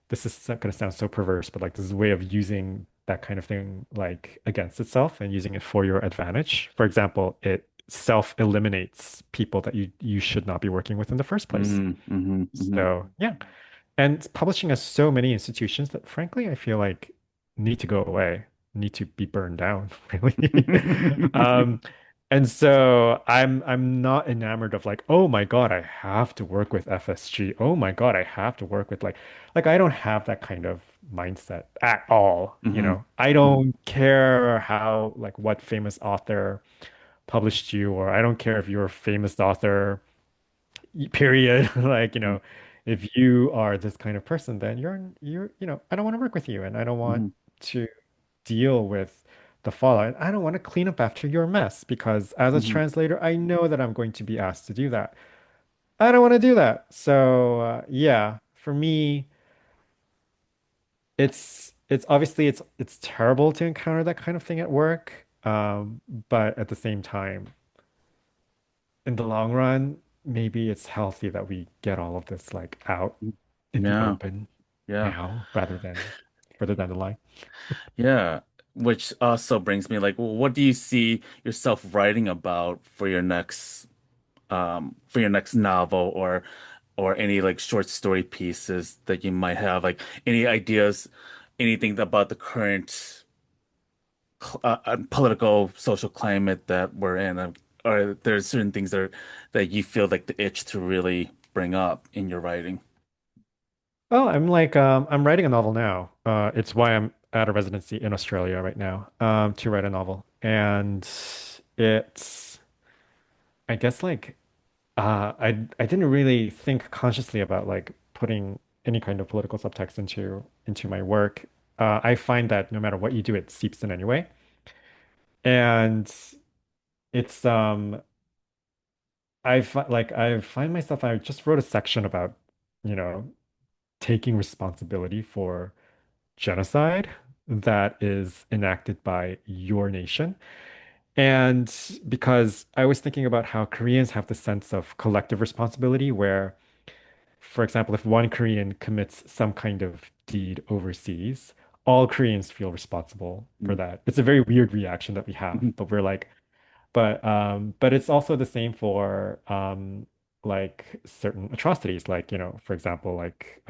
this is going to sound so perverse, but like this is a way of using that kind of thing like against itself and using it for your advantage. For example, it self-eliminates people that you should not be working with in the first place. Mhm. Mhm. Mhm. So yeah. And publishing has so many institutions that frankly I feel like need to go away, need to be burned down, really. Um, and so I'm not enamored of like, oh my God, I have to work with FSG. Oh my God, I have to work with like I don't have that kind of mindset at all, Mhm. I don't care how like what famous author published you, or I don't care if you're a famous author period. Like, Mhm. if you are this kind of person, then I don't want to work with you and I don't want Mhm. to deal with the fallout. I don't want to clean up after your mess because as a Mhm. translator, I know that I'm going to be asked to do that. I don't want to do that. So, yeah, for me, it's obviously it's terrible to encounter that kind of thing at work. But at the same time, in the long run, maybe it's healthy that we get all of this like out in the Yeah. open Yeah. now rather than further down the line. Yeah. Which also brings me like, well, what do you see yourself writing about for your next novel or any like short story pieces that you might have? Like any ideas, anything about the current political social climate that we're in, or there's certain things that you feel like the itch to really bring up in your writing. Oh, I'm writing a novel now. It's why I'm at a residency in Australia right now, to write a novel. And it's I guess like I didn't really think consciously about like putting any kind of political subtext into my work. I find that no matter what you do, it seeps in anyway. And it's I find myself I just wrote a section about, you know, taking responsibility for genocide that is enacted by your nation. And because I was thinking about how Koreans have this sense of collective responsibility where, for example, if one Korean commits some kind of deed overseas, all Koreans feel responsible for that. It's a very weird reaction that we have, Mhm. but we're like, but it's also the same for like certain atrocities, like, for example, like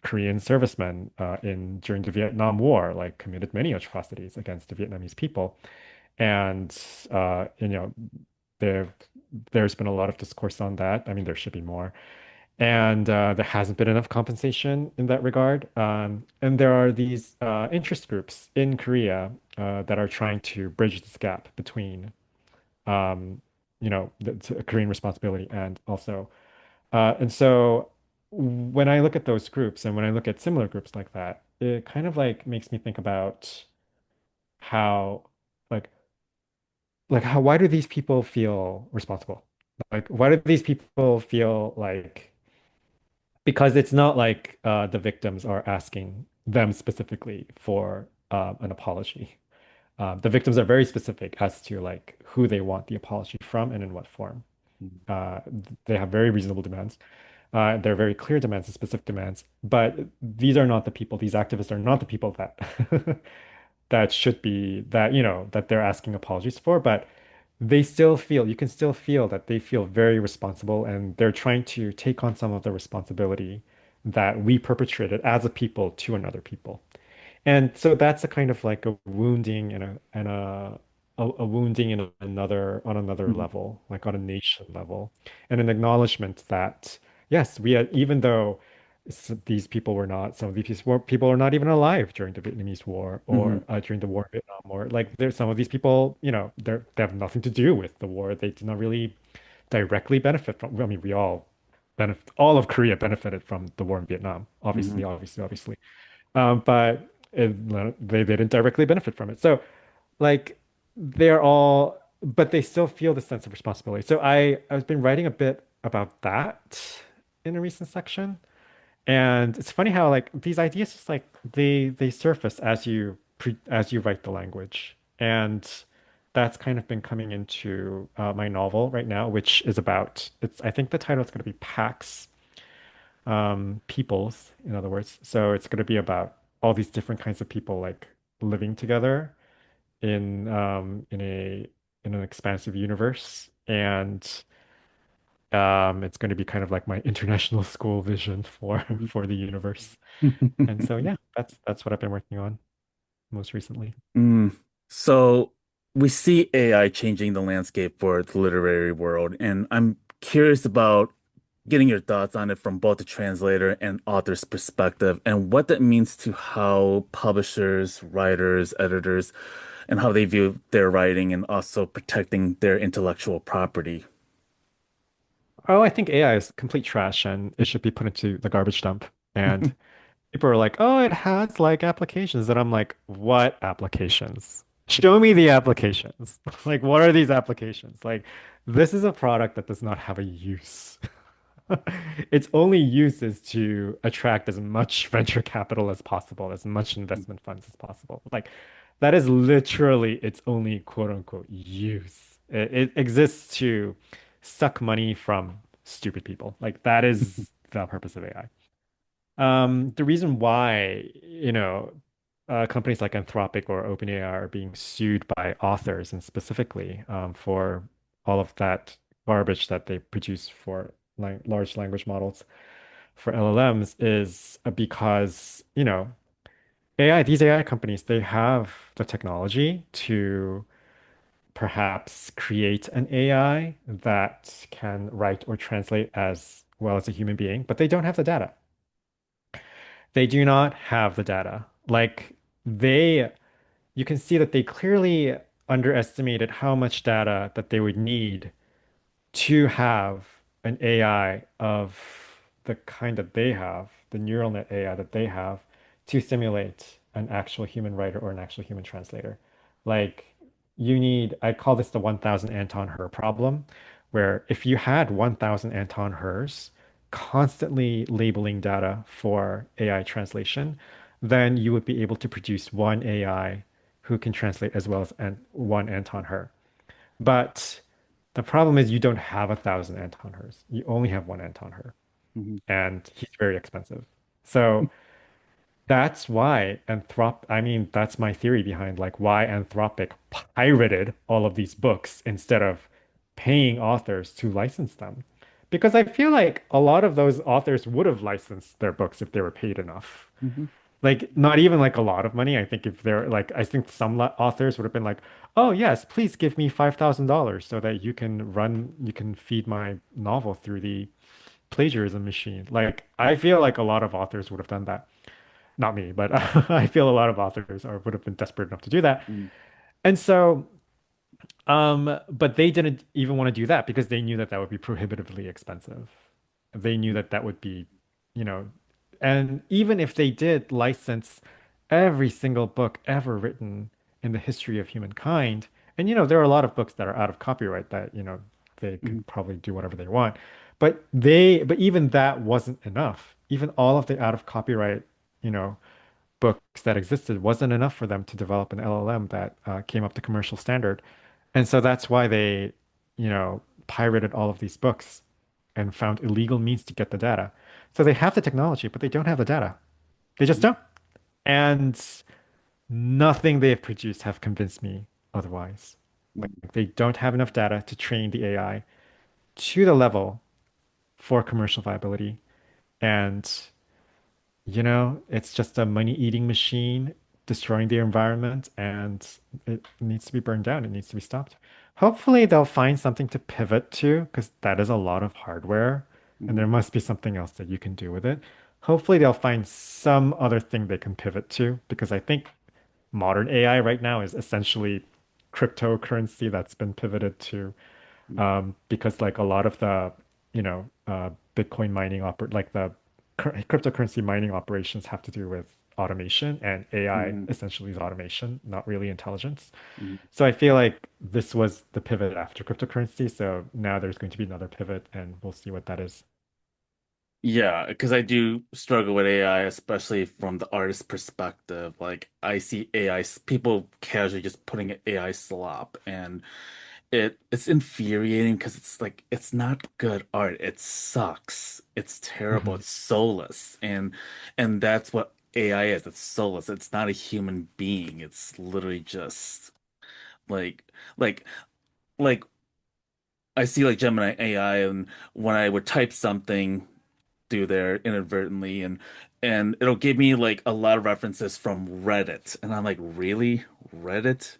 Korean servicemen in during the Vietnam War, like committed many atrocities against the Vietnamese people. And you know, there there's been a lot of discourse on that. I mean, there should be more. And there hasn't been enough compensation in that regard. And there are these interest groups in Korea that are trying to bridge this gap between um, the Korean responsibility and also and so when I look at those groups and when I look at similar groups like that, it kind of like makes me think about how like how why do these people feel responsible? Like why do these people feel like because it's not like the victims are asking them specifically for an apology. The victims are very specific as to like who they want the apology from and in what form. Uh, they have very reasonable demands. They're very clear demands and specific demands, but these are not the people, these activists are not the people that that should be that, that they're asking apologies for, but you can still feel that they feel very responsible and they're trying to take on some of the responsibility that we perpetrated as a people to another people. And so that's a kind of like a wounding and a wounding in another on another Mhm. level, like on a nation level, and an acknowledgement that yes, even though these people were not, some of these people are not even alive during the Vietnamese War or Mhm. during the war in Vietnam War. Like there's some of these people, they have nothing to do with the war. They did not really directly benefit from. I mean, all of Korea benefited from the war in Vietnam, obviously, Mhm. obviously, obviously. But they didn't directly benefit from it. So, like, but they still feel the sense of responsibility. So I've been writing a bit about that in a recent section, and it's funny how like these ideas just like they surface as you write the language, and that's kind of been coming into my novel right now, which is about it's. I think the title is going to be Pax peoples, in other words. So it's going to be about all these different kinds of people like living together in an expansive universe, and it's going to be kind of like my international school vision for Mhm. for the universe. And so yeah, that's what I've been working on most recently. Mm. So we see AI changing the landscape for the literary world, and I'm curious about getting your thoughts on it from both the translator and author's perspective, and what that means to how publishers, writers, editors, and how they view their writing, and also protecting their intellectual property. Oh, I think AI is complete trash and it should be put into the garbage dump. And people are like, oh, it has like applications. And I'm like, what applications? Show me the applications. Like, what are these applications? Like, this is a product that does not have a use. Its only use is to attract as much venture capital as possible, as much investment funds as possible. Like, that is literally its only quote unquote use. It exists to suck money from stupid people. Like, that is the purpose of AI. The reason why, companies like Anthropic or OpenAI are being sued by authors and specifically for all of that garbage that they produce for large language models for LLMs is because, these AI companies, they have the technology to perhaps create an AI that can write or translate as well as a human being, but they don't have the data. They do not have the data. Like they, you can see that they clearly underestimated how much data that they would need to have an AI of the kind that they have, the neural net AI that they have, to simulate an actual human writer or an actual human translator. Like I call this the 1000 Anton Hur problem, where if you had 1000 Anton Hurs constantly labeling data for AI translation, then you would be able to produce one AI who can translate as well as one Anton Hur. But the problem is you don't have 1,000 Anton Hurs. You only have one Anton Hur, Mhm. and he's very expensive. So that's why I mean, that's my theory behind like why Anthropic pirated all of these books instead of paying authors to license them. Because I feel like a lot of those authors would have licensed their books if they were paid enough. Hmm. Like not even like a lot of money. I think if they're like, I think some authors would have been like, "Oh yes, please give me $5,000 so that you can feed my novel through the plagiarism machine." Like I feel like a lot of authors would have done that. Not me, but I feel a lot of authors are would have been desperate enough to do that. Mm. And so but they didn't even want to do that because they knew that that would be prohibitively expensive. They knew that that would be, you know, and even if they did license every single book ever written in the history of humankind, and there are a lot of books that are out of copyright that, they could Hmm. probably do whatever they want. But even that wasn't enough. Even all of the out of copyright, you know, books that existed wasn't enough for them to develop an LLM that came up to commercial standard. And so that's why they, pirated all of these books and found illegal means to get the data. So they have the technology, but they don't have the data. They just don't. And nothing they've produced have convinced me otherwise. Like they don't have enough data to train the AI to the level for commercial viability. And it's just a money-eating machine destroying the environment, and it needs to be burned down. It needs to be stopped. Hopefully, they'll find something to pivot to, because that is a lot of hardware, and Hmm. there must be something else that you can do with it. Hopefully, they'll find some other thing they can pivot to, because I think modern AI right now is essentially cryptocurrency that's been pivoted to because like a lot of the, Bitcoin mining like the cryptocurrency mining operations have to do with automation, and AI Hmm. essentially is automation, not really intelligence. Hmm. So I feel like this was the pivot after cryptocurrency. So now there's going to be another pivot, and we'll see what that is. Yeah, because I do struggle with AI, especially from the artist perspective. Like I see AI, people casually just putting an AI slop, and it's infuriating because it's like it's not good art. It sucks. It's terrible. Mhm. It's soulless, and that's what AI is. It's soulless. It's not a human being. It's literally just like like like I see like Gemini AI, and when I would type something through there inadvertently, and it'll give me like a lot of references from Reddit, and I'm like, really? Reddit?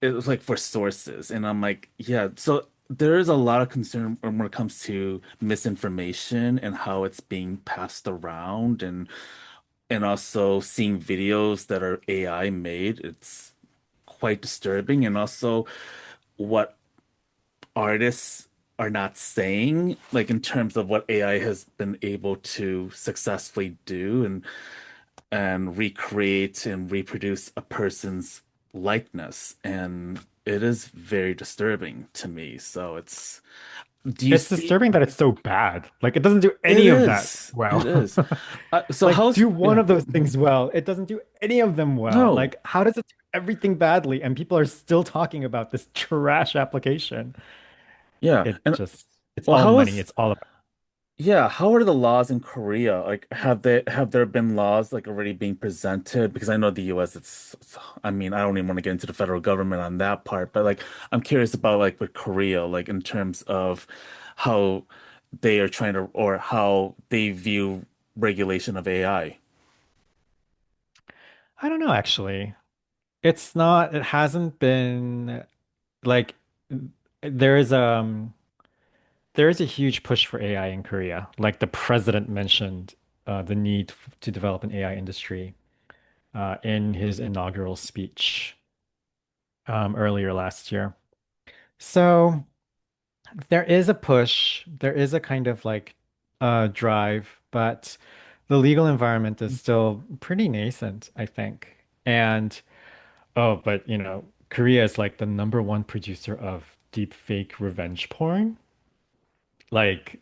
It was like for sources, and I'm like, yeah. So there is a lot of concern when it comes to misinformation and how it's being passed around, and also seeing videos that are AI made. It's quite disturbing, and also what artists are not saying, like in terms of what AI has been able to successfully do and recreate and reproduce a person's likeness. And it is very disturbing to me. So do you It's see? disturbing that it's so bad. Like it doesn't do It any of that is. It well. is. So Like how's, do one yeah. of those things well. It doesn't do any of them well. No. Like how does it do everything badly and people are still talking about this trash application? Yeah. It And just it's well, all how money. is, It's all about yeah, how are the laws in Korea? Like, have there been laws like already being presented? Because I know the US, I mean, I don't even want to get into the federal government on that part, but like, I'm curious about like with Korea, like in terms of how they are trying to, or how they view regulation of AI. I don't know actually. It hasn't been like there is there is a huge push for AI in Korea. Like the president mentioned the need to develop an AI industry in his inaugural speech earlier last year. So there is a push, there is a kind of like drive, but the legal environment is still pretty nascent, I think. And oh, but Korea is like the number one producer of deep fake revenge porn, like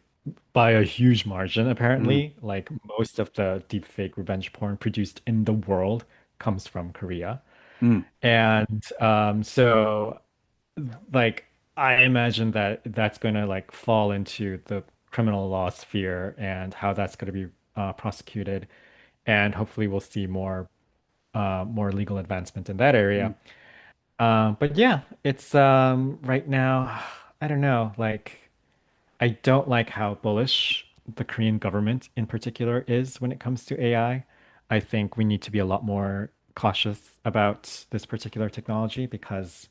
by a huge margin, Mm, apparently. Like most of the deep fake revenge porn produced in the world comes from Korea. mm, And so like I imagine that that's going to like fall into the criminal law sphere and how that's going to be prosecuted, and hopefully we'll see more legal advancement in that area. mm. But yeah, it's right now I don't know, like I don't like how bullish the Korean government in particular is when it comes to AI. I think we need to be a lot more cautious about this particular technology because,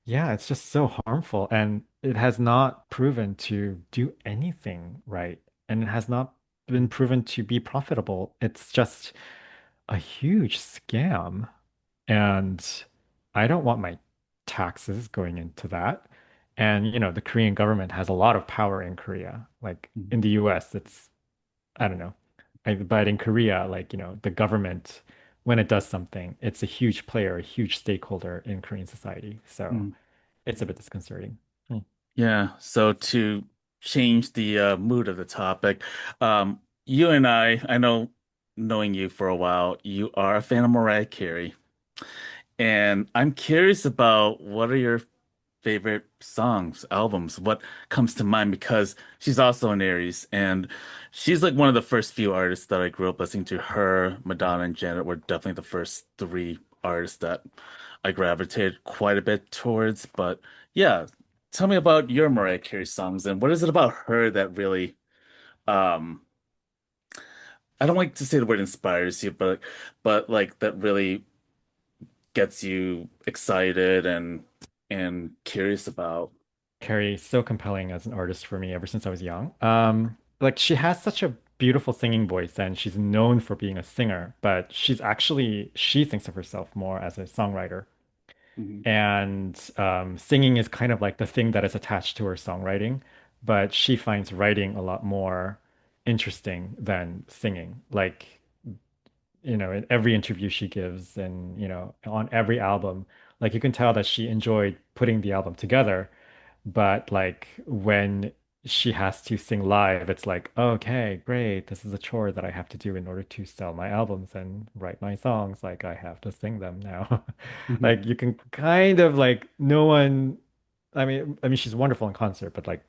yeah, it's just so harmful and it has not proven to do anything right. And it has not been proven to be profitable. It's just a huge scam. And I don't want my taxes going into that. And, the Korean government has a lot of power in Korea. Like Mhm. in the US, it's, I don't know. But in Korea, like, the government, when it does something, it's a huge player, a huge stakeholder in Korean society. So Mhm. it's a bit disconcerting. Hmm. Yeah, so to change the mood of the topic, you and I know, knowing you for a while, you are a fan of Mariah Carey. And I'm curious about what are your favorite songs, albums, what comes to mind because she's also an Aries and she's like one of the first few artists that I grew up listening to. Her, Madonna, and Janet were definitely the first three artists that I gravitated quite a bit towards. But yeah, tell me about your Mariah Carey songs and what is it about her that really, um, I don't like to say the word inspires you, but like that really gets you excited and curious about. Carrie is so compelling as an artist for me ever since I was young. Like she has such a beautiful singing voice and she's known for being a singer, but she thinks of herself more as a songwriter. Mhm, And singing is kind of like the thing that is attached to her songwriting, but she finds writing a lot more interesting than singing. Like, in every interview she gives and, on every album, like you can tell that she enjoyed putting the album together, but like when she has to sing live, it's like, okay, great. This is a chore that I have to do in order to sell my albums and write my songs. Like I have to sing them now. mhm, Like you can kind of like no one, I mean she's wonderful in concert, but like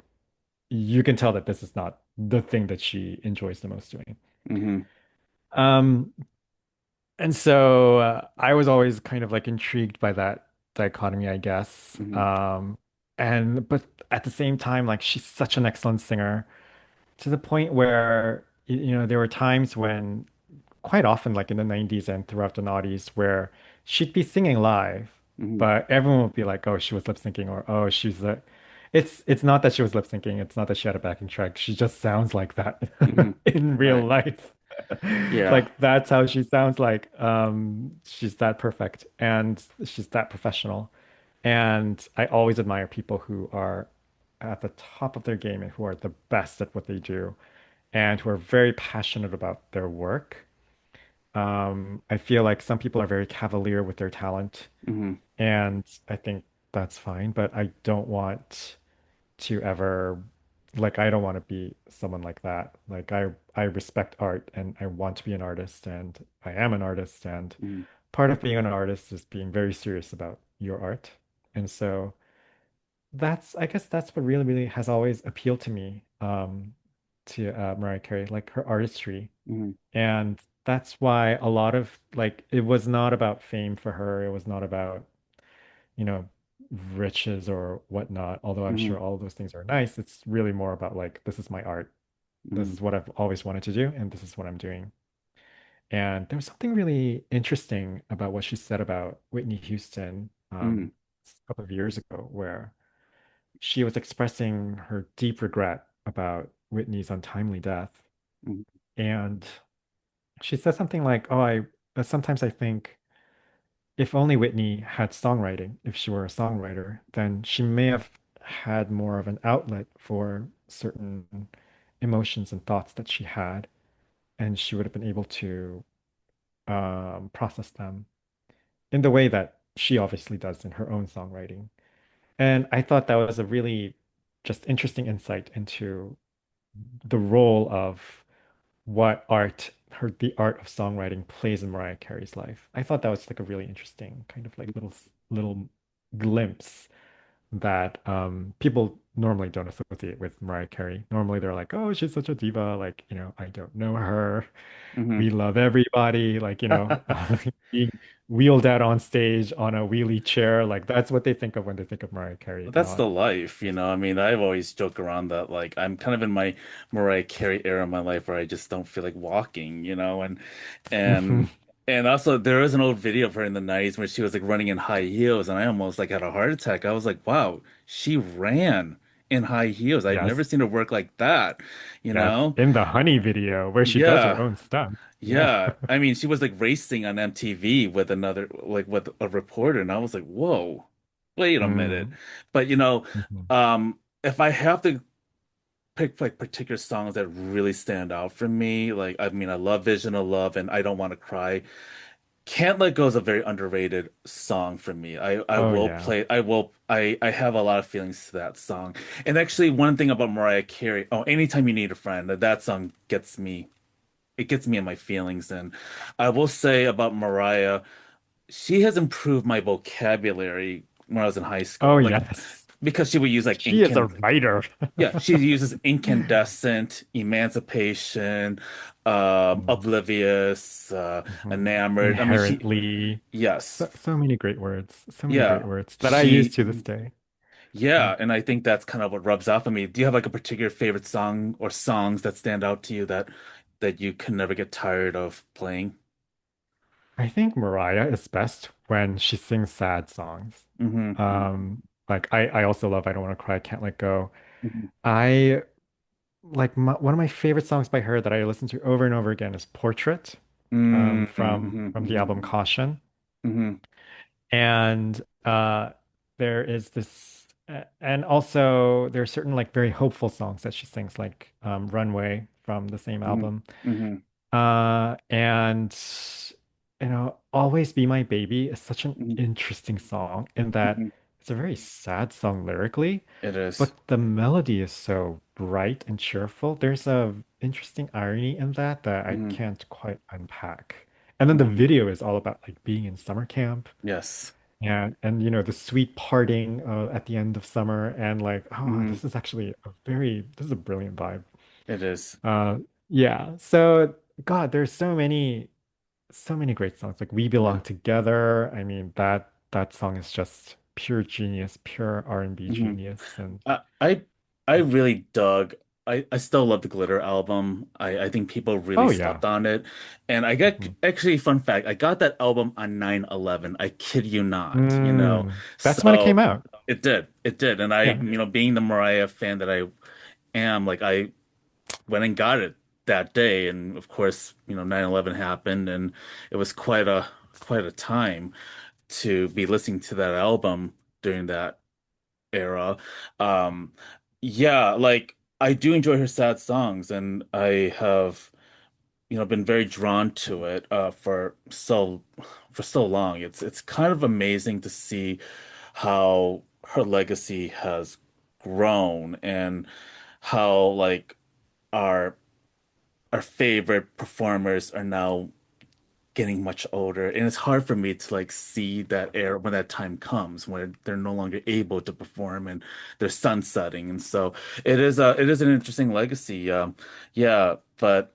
you can tell that this is not the thing that she enjoys the most doing. mhm, Um, and so I was always kind of like intrigued by that dichotomy, I guess. mhm, And but at the same time, like she's such an excellent singer to the point where there were times when quite often, like in the 90s and throughout the noughties, where she'd be singing live, mhm, but everyone would be like, "Oh, she was lip syncing," or "Oh, she's a." It's not that she was lip syncing. It's not that she had a backing track. She just sounds like that mhm. in real Right. life. Yeah. Like that's how she sounds like. She's that perfect and she's that professional. And I always admire people who are at the top of their game and who are the best at what they do and who are very passionate about their work. I feel like some people are very cavalier with their talent, Mhm, and I think that's fine, but I don't want to ever like I don't want to be someone like that. Like I respect art and I want to be an artist and I am an artist and mhm, part of being an artist is being very serious about your art. And so I guess that's what really, really has always appealed to me, to Mariah Carey, like her artistry. mhm, And that's why a lot of like it was not about fame for her. It was not about, you know, riches or whatnot, although I'm mhm, sure all of those things are nice. It's really more about like this is my art. This mhm, is what I've always wanted to do, and this is what I'm doing. And there was something really interesting about what she said about Whitney Houston mhm, a couple of years ago, where she was expressing her deep regret about Whitney's untimely death. mhm, And she said something like, "Oh, sometimes I think if only Whitney had songwriting, if she were a songwriter, then she may have had more of an outlet for certain emotions and thoughts that she had, and she would have been able to process them in the way that she obviously does in her own songwriting." And I thought that was a really just interesting insight into the role of what the art of songwriting plays in Mariah Carey's life. I thought that was like a really interesting kind of like little glimpse that people normally don't associate with Mariah Carey. Normally they're like, oh, she's such a diva. Like, I don't know her. Hmm. We love everybody. Like, being wheeled out on stage on a wheelie chair. Like, that's what they think of when they think of Mariah Carey, That's not. the life, you know. I mean, I've always joked around that like I'm kind of in my Mariah Carey era of my life where I just don't feel like walking, you know, and and also there was an old video of her in the 90s where she was like running in high heels and I almost like had a heart attack. I was like, wow, she ran in high heels. I've never Yes. seen her work like that, you Yes. know? In the Honey video where she does her Yeah. own stunt. Yeah. Yeah. I mean, she was like racing on MTV with another like with a reporter and I was like, whoa, wait a minute. Mm. But Mhm. if I have to pick like particular songs that really stand out for me, like I mean I love Vision of Love and I Don't Want to Cry. Can't Let Go is a very underrated song for me. I Oh, will yeah. play I have a lot of feelings to that song. And actually one thing about Mariah Carey, oh, Anytime You Need a Friend, that song gets me, it gets me in my feelings. And I will say about Mariah, she has improved my vocabulary when I was in high Oh, school. Like yes. because she would use like She is a writer. yeah, she uses incandescent, emancipation, Mm. oblivious, Mhm. enamored. I mean, Inherently. yes, So many great words. So many great yeah, words that I use she, to this day. Yeah. yeah, and I think that's kind of what rubs off on me. Do you have like a particular favorite song or songs that stand out to you that you can never get tired of playing? I think Mariah is best when she sings sad songs. Hmm. Like I also love I Don't Want to Cry, Can't Let Go. Hmm. I like one of my favorite songs by her that I listen to over and over again is Portrait, Hmm. from the album Hmm. Caution. Hmm. And there is this, and also there are certain like very hopeful songs that she sings, like Runway from the same Hmm. album. Hmm. And Always Be My Baby is such an Hmm. interesting song in that Hmm. it's a very sad song lyrically, It is. but the melody is so bright and cheerful. There's a interesting irony in that I Hmm. can't quite unpack. And then the Hmm. video is all about like being in summer camp. Yes. And the sweet parting at the end of summer and like, oh, Hmm. this is a brilliant vibe. It is. Uh, yeah. So God, there's so many great songs. Like We Yeah. Belong Together. I mean, that song is just pure genius, pure R&B Hmm. genius. And I I I really dug. I still love the Glitter album. I think people really oh yeah. slept on it. And I got Mhm. actually fun fact, I got that album on 9/11. I kid you not, you know. That's when it came So out. it did. It did. And I, Yeah. being the Mariah fan that I am, like I went and got it that day and of course, 9/11 happened and it was quite a time to be listening to that album during that era. Um, yeah, like I do enjoy her sad songs, and I have, been very drawn to it for so long. It's kind of amazing to see how her legacy has grown and how like our our favorite performers are now getting much older, and it's hard for me to like see that era when that time comes when they're no longer able to perform and they're sunsetting. And so it is an interesting legacy. Yeah, but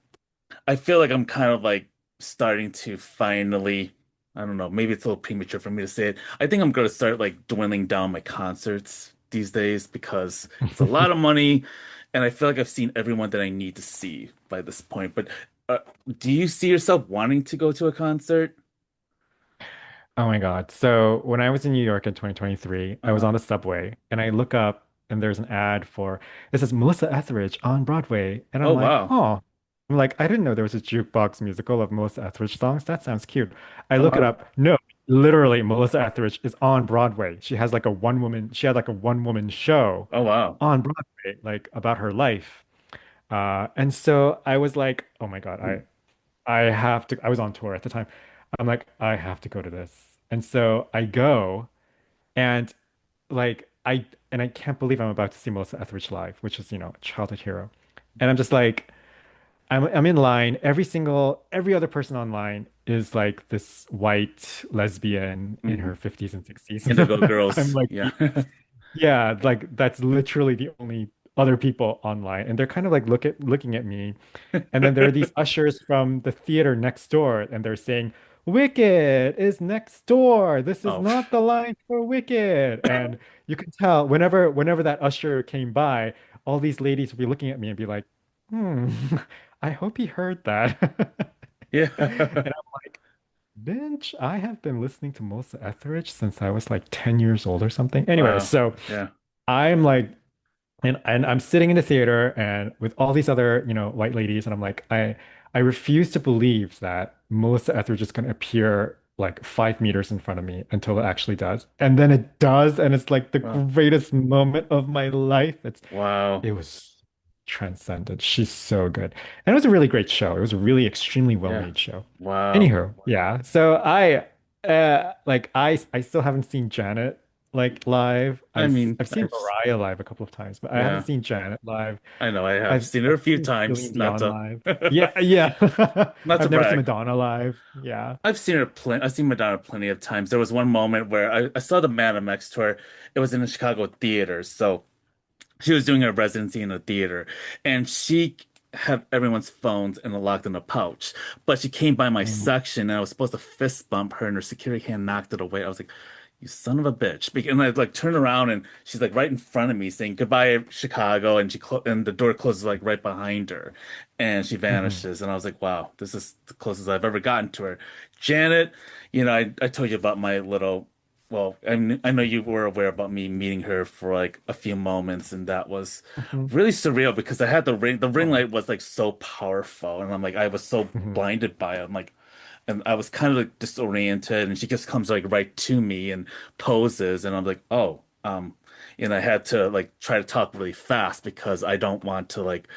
I feel like I'm kind of like starting to finally, I don't know, maybe it's a little premature for me to say it. I think I'm going to start like dwindling down my concerts these days because it's a lot of money and I feel like I've seen everyone that I need to see by this point. But uh, do you see yourself wanting to go to a concert? Oh my God. So when I was in New York in 2023, I was Uh-huh. on the subway and I look up and there's an ad for this is Melissa Etheridge on Broadway. And I'm Oh, like, wow. huh. I'm like, I didn't know there was a jukebox musical of Melissa Etheridge songs. That sounds cute. I Oh, look it wow. up. No, literally, Melissa Etheridge is on Broadway. She had like a one-woman show Oh, wow. on Broadway, like about her life. And so I was like, oh my God, Mhm. I have to. I was on tour at the time. I'm like, I have to go to this. And so I go and I can't believe I'm about to see Melissa Etheridge live, which is, childhood hero. And I'm just like, I'm in line. Every other person online is like this white lesbian in Mhm. her 50s and 60s. Indigo I'm Girls. like Yeah. Yeah, like that's literally the only other people online. And they're kind of like looking at me. And then there are these ushers from the theater next door, and they're saying, Wicked is next door. This is Oh, not the line for Wicked. And you can tell whenever that usher came by, all these ladies would be looking at me and be like, I hope he heard that. yeah. And I'm like, bitch, I have been listening to Melissa Etheridge since I was like 10 years old or something. Anyway, Wow. so Yeah. I'm like, and I'm sitting in the theater and with all these other, white ladies, and I'm like, I refuse to believe that Melissa Etheridge is going to appear like 5 meters in front of me until it actually does. And then it does, and it's like the Wow. greatest moment of my life. Wow. It was transcendent. She's so good. And it was a really great show. It was a really extremely Yeah. well-made show. Wow. Anywho, yeah. So I still haven't seen Janet like live. I mean, I've seen Mariah live a couple of times, but I haven't yeah, seen Janet live. I know I have I've seen it a I've few seen times, Celine Dion live. Yeah, not yeah. to I've never seen brag. Madonna live. Yeah. I've seen Madonna plenty of times. There was one moment where I saw the Madame X tour. It was in the Chicago theaters. So she was doing a residency in a theater, and she had everyone's phones in a locked in a pouch. But she came by my Mm. section, and I was supposed to fist bump her, and her security hand knocked it away. I was like, "You son of a bitch!" And I like turn around, and she's like right in front of me, saying goodbye, Chicago, and and the door closes like right behind her, and she Mhm. vanishes. And I was like, "Wow, this is the closest I've ever gotten to her." Janet, I told you about my little well, I know you were aware about me meeting her for like a few moments, and that was Mhm. really surreal because I had the ring. The ring Oh. light was like so powerful, and I'm like, I was so Mhm. blinded by it. I'm like, and I was kind of like disoriented, and she just comes like right to me and poses, and I'm like, oh, and I had to like try to talk really fast because I don't want to like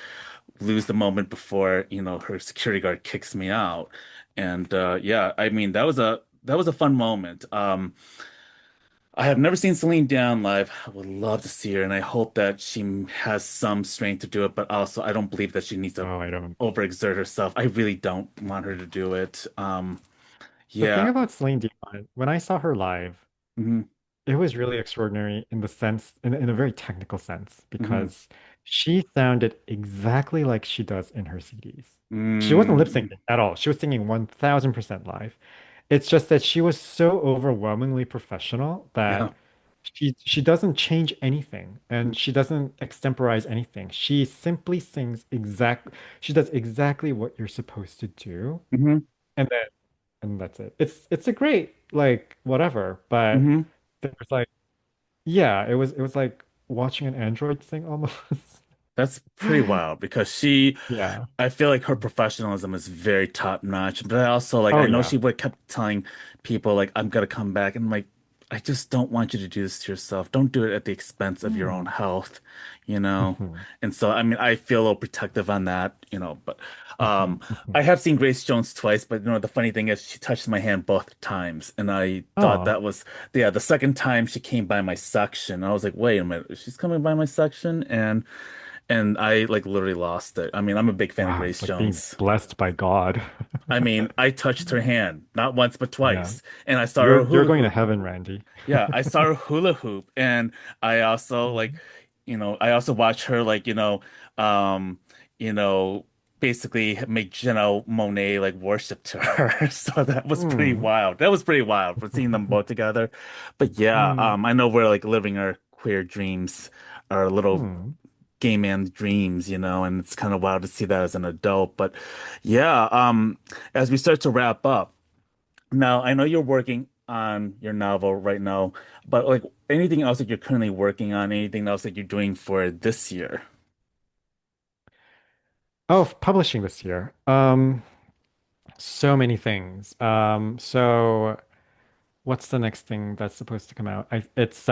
lose the moment before, her security guard kicks me out. And yeah, I mean, that was a fun moment. I have never seen Celine Dion live. I would love to see her, and I hope that she has some strength to do it. But also, I don't believe that she needs to Oh, I don't. overexert herself. I really don't want her to do it. The thing Yeah. about Celine Dion, when I saw her live, Hmm. it was really extraordinary in the sense, in a very technical sense, Hmm. because she sounded exactly like she does in her CDs. She wasn't lip Mm. syncing at all. She was singing 1000% live. It's just that she was so overwhelmingly professional Yeah. that she doesn't change anything and she doesn't extemporize anything. She simply she does exactly what you're supposed to do. Hmm. And then and that's it. It's a great like whatever, but Hmm. there's like yeah, it was like watching an android sing almost. That's pretty wild because Yeah. I feel like her professionalism is very top notch, but I also like Oh I know yeah. she would kept telling people like I'm gonna come back and I'm like I just don't want you to do this to yourself. Don't do it at the expense of your own Hmm. health, you know? Hmm. And so I mean I feel a little protective on that, but Hmm. um Hmm. I have seen Grace Jones twice, but the funny thing is she touched my hand both times and I thought Oh, that was yeah, the second time she came by my section. I was like, wait a minute, she's coming by my section and I like literally lost it. I mean, I'm a big fan of wow, Grace it's like being Jones. blessed by God. I mean, I touched her hand, not once but Yeah. twice, and I saw her You're hula going to hoop. heaven, Randy. Yeah, I saw her hula hoop, and I also like, Mhm. I also watched her like, um, you know, basically make Janelle Monáe like worship to her. So that was pretty Mm. wild. That was pretty wild for seeing them both together. But yeah, Mm. I know we're like living our queer dreams, our little Mm. gay man dreams, and it's kind of wild to see that as an adult. But yeah, as we start to wrap up, now I know you're working on your novel right now, but like anything else that you're currently working on, anything else that you're doing for this year? Oh, publishing this year. So many things. So what's the next thing that's supposed to come out? It's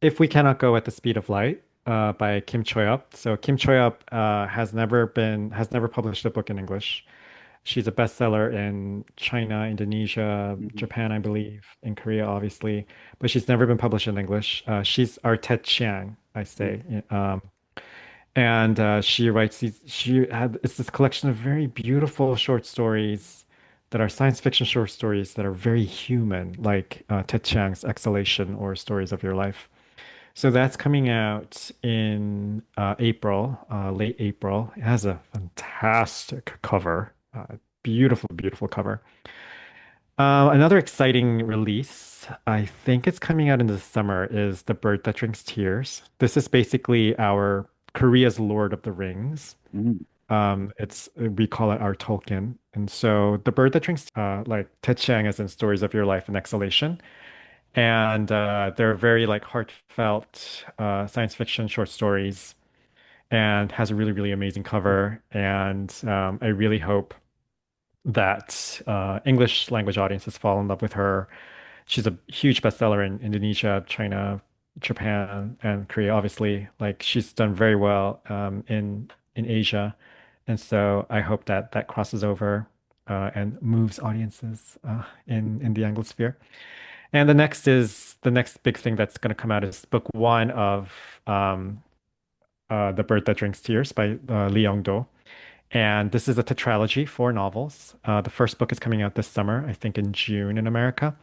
If We Cannot Go at the Speed of Light, by Kim Choi-up. So Kim Choi-up has never published a book in English. She's a bestseller in China, Indonesia, Mhm. Japan, I believe, in Korea, obviously, but she's never been published in English. She's our Ted Chiang, I say. And she writes it's this collection of very beautiful short stories that are science fiction short stories that are very human, like Ted Chiang's Exhalation or Stories of Your Life. So that's coming out in April, late April. It has a fantastic cover. Beautiful, beautiful cover. Another exciting release, I think it's coming out in the summer, is The Bird That Drinks Tears. This is basically our Korea's Lord of the Rings. Mm. It's we call it our Tolkien. And so The Bird That Drinks, like Taechang as in Stories of Your Life in Exhalation. And they're very like heartfelt science fiction short stories and has a really, really amazing cover. And I really hope that English language audiences fall in love with her. She's a huge bestseller in Indonesia, China, Japan, and Korea, obviously. Like she's done very well in Asia. And so I hope that that crosses over and moves audiences in the Anglosphere. And the next big thing that's going to come out is book one of The Bird That Drinks Tears by Lee Young-do. And this is a tetralogy, four novels. The first book is coming out this summer, I think in June in America.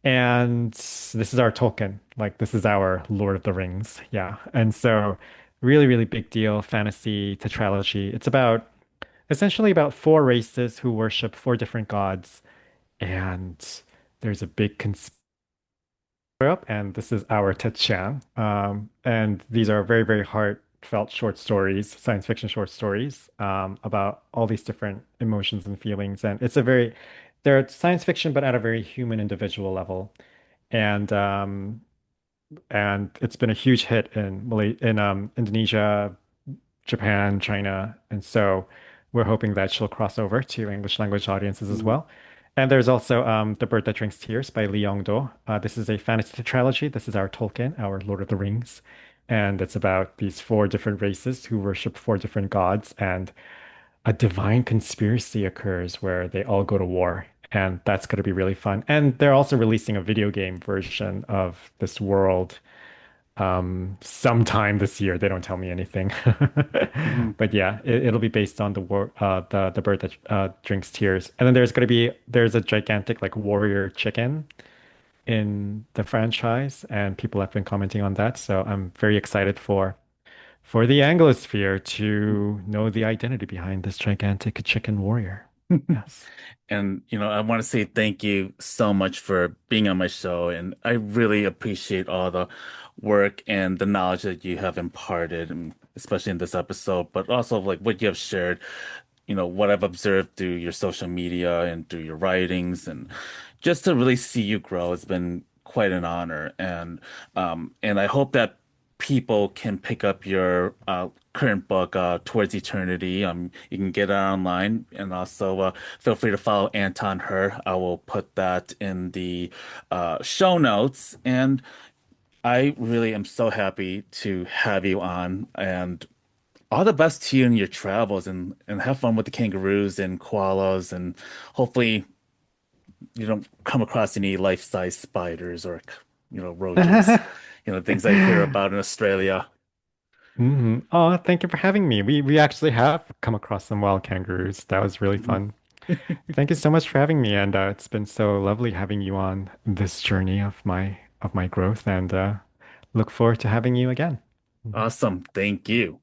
And this is our Tolkien. Like this is our Lord of the Rings. Yeah. And so really, really big deal fantasy tetralogy. It's about essentially about four races who worship four different gods. And there's a big conspiracy up, and this is our Tetchang. And these are very, very heartfelt short stories, science fiction short stories, about all these different emotions and feelings. And they're science fiction, but at a very human, individual level. And and it's been a huge hit in Indonesia, Japan, China, and so we're hoping that she'll cross over to English language audiences as Mm. well. And there's also The Bird That Drinks Tears by Lee Yong-do. This is a fantasy trilogy. This is our Tolkien, our Lord of the Rings, and it's about these four different races who worship four different gods, and a divine conspiracy occurs where they all go to war. And that's going to be really fun. And they're also releasing a video game version of this world sometime this year. They don't tell me anything. Mhm. But yeah, it'll be based on the bird that drinks tears. And then there's a gigantic like warrior chicken in the franchise, and people have been commenting on that. So I'm very excited for the Anglosphere to know the identity behind this gigantic chicken warrior. Yes. And, I want to say thank you so much for being on my show. And I really appreciate all the work and the knowledge that you have imparted, and especially in this episode, but also like what you have shared, what I've observed through your social media and through your writings. And just to really see you grow has been quite an honor. And I hope that people can pick up your current book, Towards Eternity. You can get it online, and also feel free to follow Anton Hur. I will put that in the show notes. And I really am so happy to have you on, and all the best to you in your travels, and have fun with the kangaroos and koalas, and hopefully you don't come across any life-size spiders or roaches, things I hear about in Australia. Oh, thank you for having me. We actually have come across some wild kangaroos. That was really Mhm. fun. Thank you so much for having me, and it's been so lovely having you on this journey of my growth, and look forward to having you again. Mhm. Awesome. Thank you.